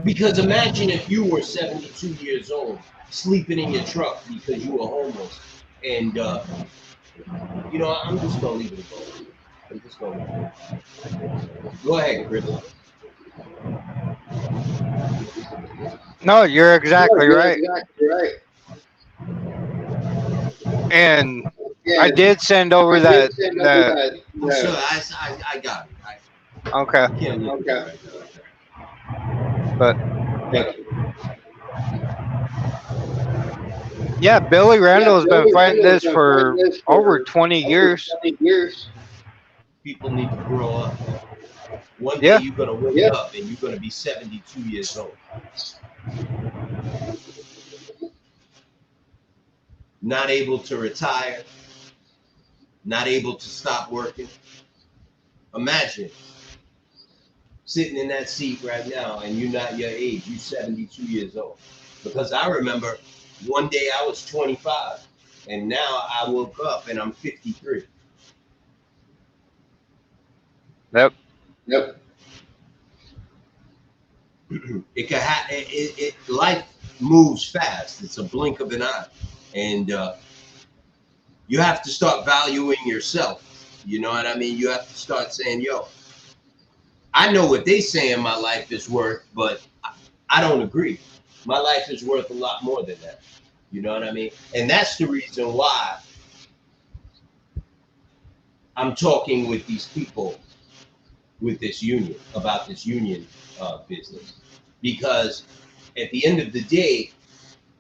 Because imagine if you were 72 years old sleeping in your truck because you were homeless. And, I'm just going to leave it alone. I'm just going to leave it. Go ahead, Chris. No, you're exactly right. And I did send over that. So I got it. Okay, I can't look at it right but yeah, Billy Randall has been fighting this for over 20 years. People need to grow up. One day Yeah. you're going to wake up and you're going to be 72 years old. Not able to retire, not able to stop working. Imagine sitting in that seat right now and you're not your age, you're 72 years old. Because I remember one day I was 25 and now I woke up and I'm 53. Yep. Life moves fast. It's a blink of an eye. And you have to start valuing yourself. You know what I mean? You have to start saying, yo, I know what they saying my life is worth, but I don't agree. My life is worth a lot more than that. You know what I mean? And that's the reason why I'm talking with these people with this union about this union business, because at the end of the day,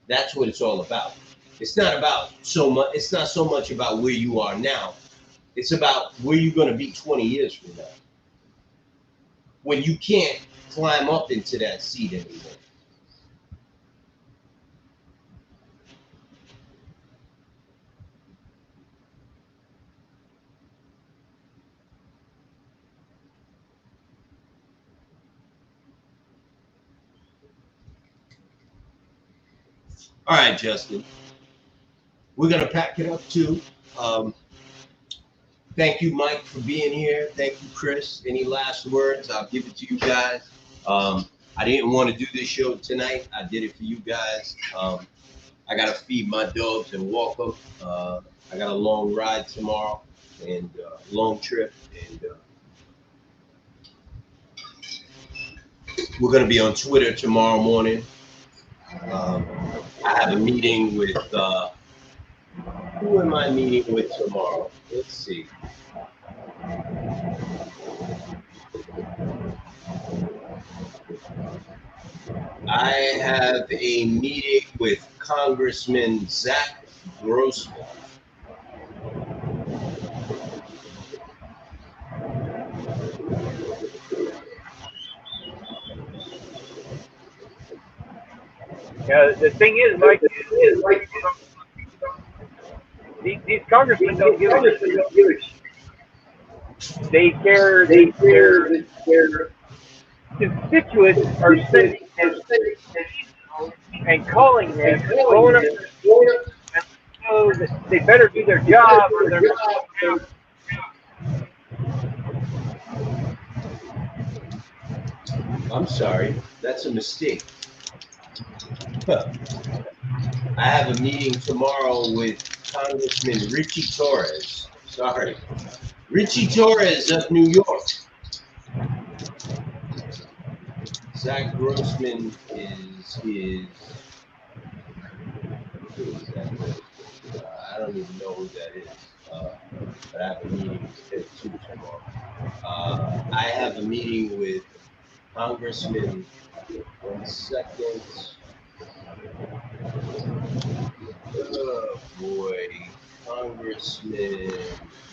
that's what it's all about. It's not about so much. It's not so much about where you are now. It's about where you're going to be 20 years from now, when you can't climb up into that seat anymore. All right, Justin. We're gonna pack it up too. Um, Thank you, Mike, for being here. Thank you, Chris. Any last words? I'll give it to you guys. I didn't want to do this show tonight. I did it for you guys. I gotta feed my dogs and walk them. I got a long ride tomorrow and long trip, and we're gonna be on Twitter tomorrow morning. Um, I have a meeting with. Who am I meeting with tomorrow? Let's see. I have a meeting with Congressman Zach Grossman. The thing is, Mike, these congressmen don't give a shit. They care that their constituents are sitting and calling them, blowing up their phone, and so that they better do their job or they're not. I'm sorry, that's a mistake. I have a meeting tomorrow with Congressman Richie Torres. Sorry. Richie Torres of New York. Zach Grossman is his. Who is that? I don't even know who that is. But I have a meeting with him too tomorrow. I have a meeting with Congressman. 1 second. Oh boy. Congressman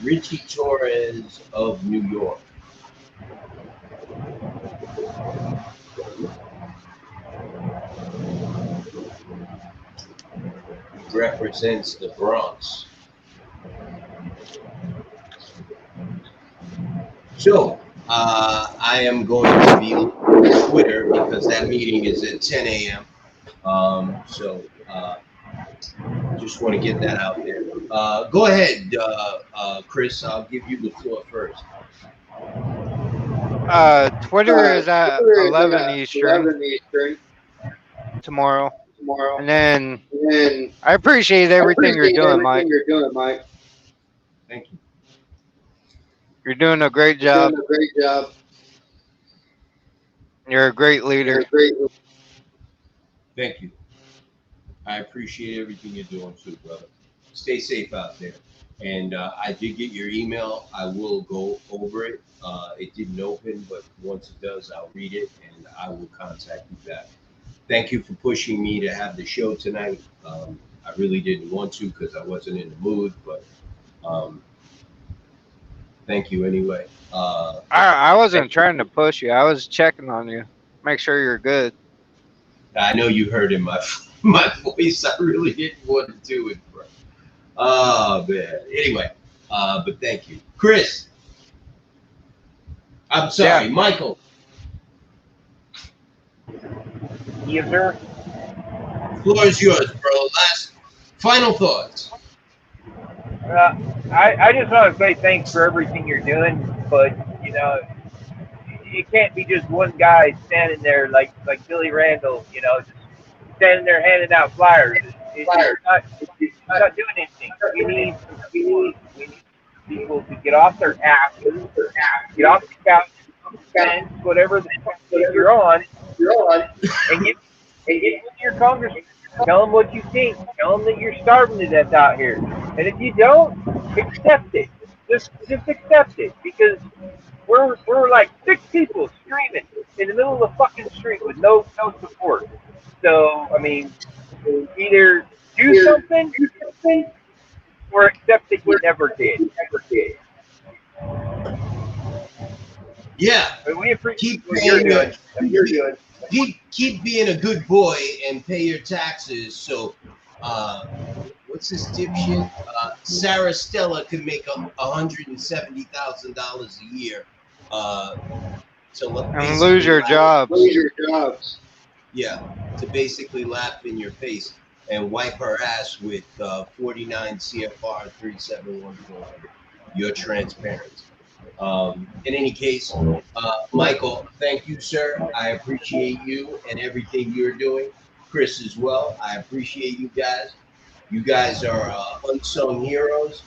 Richie Torres of New York. He represents the Bronx. So, I am going to be on Twitter because that meeting is at 10 a.m. Just want to get that out there. Go ahead, Chris. I'll give you the floor first. Twitter is at 11 Eastern tomorrow. And then I appreciate everything you're doing, Mike. Thank you. You're doing a great job. You're a great leader. Thank you. I appreciate everything you're doing too, brother. Stay safe out there. And I did get your email. I will go over it. It didn't open, but once it does, I'll read it and I will contact you back. Thank you for pushing me to have the show tonight. I really didn't want to because I wasn't in the mood, but thank you anyway. I wasn't trying to push you. I was checking on you. Make sure you're good. I know you heard in my voice. I really didn't want to do it, bro. Oh man. Anyway, but thank you, Chris. I'm sorry, Yeah. Michael. Yes, sir. Floor is yours, bro. Last final thoughts. I just want to say thanks for everything you're doing, but you know, it can't be just one guy standing there like Billy Randall, you know, just standing there handing out flyers. It's not doing anything. We need people to get off their asses, get off the couch, fence, whatever the fuck you're on, and get your congressman. Tell them what you think. Tell them that you're starving to death out here. And if you don't, accept it. Just accept it, because we're like 6 people screaming in the middle of the fucking street with no support. So I mean, either do something or accept that you never did. Yeah, I mean, we appreciate keep what you're paying your doing. keep being a good boy and pay your taxes. So, what's this dipshit? Sarah Stella can make $170,000 a year. To And lose basically your jobs. yeah, to basically laugh in your face and wipe her ass with 49 CFR 371.400. You're transparent. In any case, Michael, thank you, sir. I appreciate you and everything you're doing. Chris as well. I appreciate you guys. You guys are unsung heroes.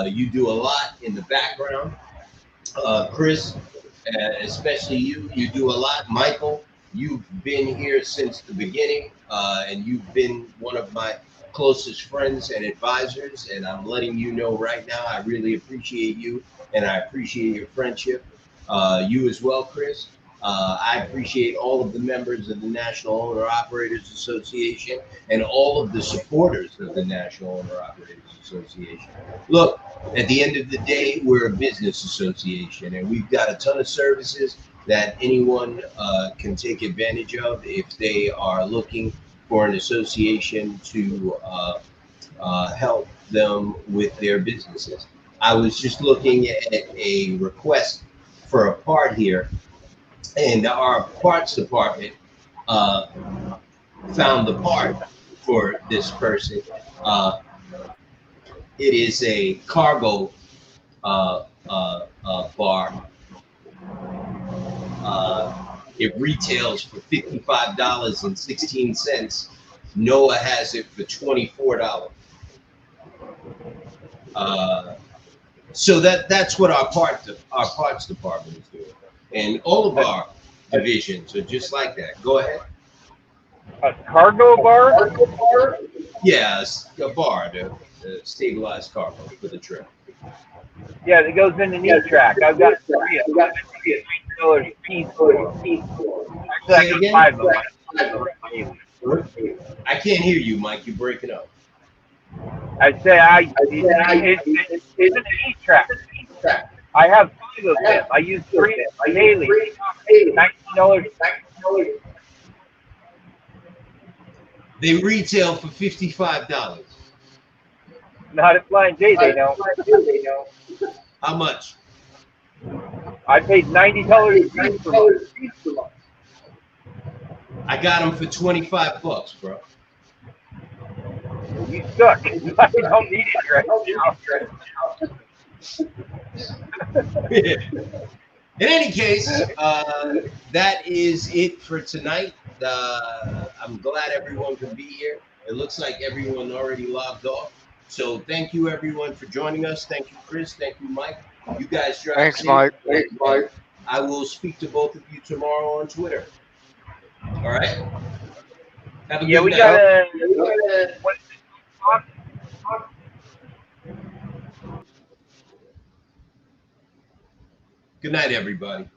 You do a lot in the background. Chris, especially you, you do a lot. Michael, you've been here since the beginning, and you've been one of my closest friends and advisors. And I'm letting you know right now, I really appreciate you, and I appreciate your friendship. You as well, Chris. I appreciate all of the members of the National Owner Operators Association and all of the supporters of the National Owner Operators Association. Look, at the end of the day, we're a business association, and we've got a ton of services that anyone can take advantage of if they are looking for an association to help them with their businesses. I was just looking at a request for a part here, and our parts department uh, found the part for this person. It is a cargo bar. It retails for $55.16. Nooa has it for $24. So that's what our parts department is doing, and all of our divisions are just like that. Go ahead. A cargo bar? Yeah, a bar to stabilize cargo for the trip. Yeah, that goes in the knee track. I've got three of them. $3 piece. Actually, I Say got again? 5 of them. I can't hear you, Mike. You're breaking up. I say it's in the knee track. I have 5 of them. I use 3 daily. $19. They retail for $55. Not at Flying J, they don't. How much? I paid $90 a piece for them. I got them for $25, bro. You suck. I don't need it right now. In any case, that is it for tonight. I'm glad everyone could be here. It looks like everyone already logged off. So thank you, everyone, for joining us. Thank you, Chris. Thank you, Mike. You guys drive Thanks, safe. Mike. I will speak to both of you tomorrow on Twitter. All right? Have a Yeah, good we night. gotta. Good night, everybody.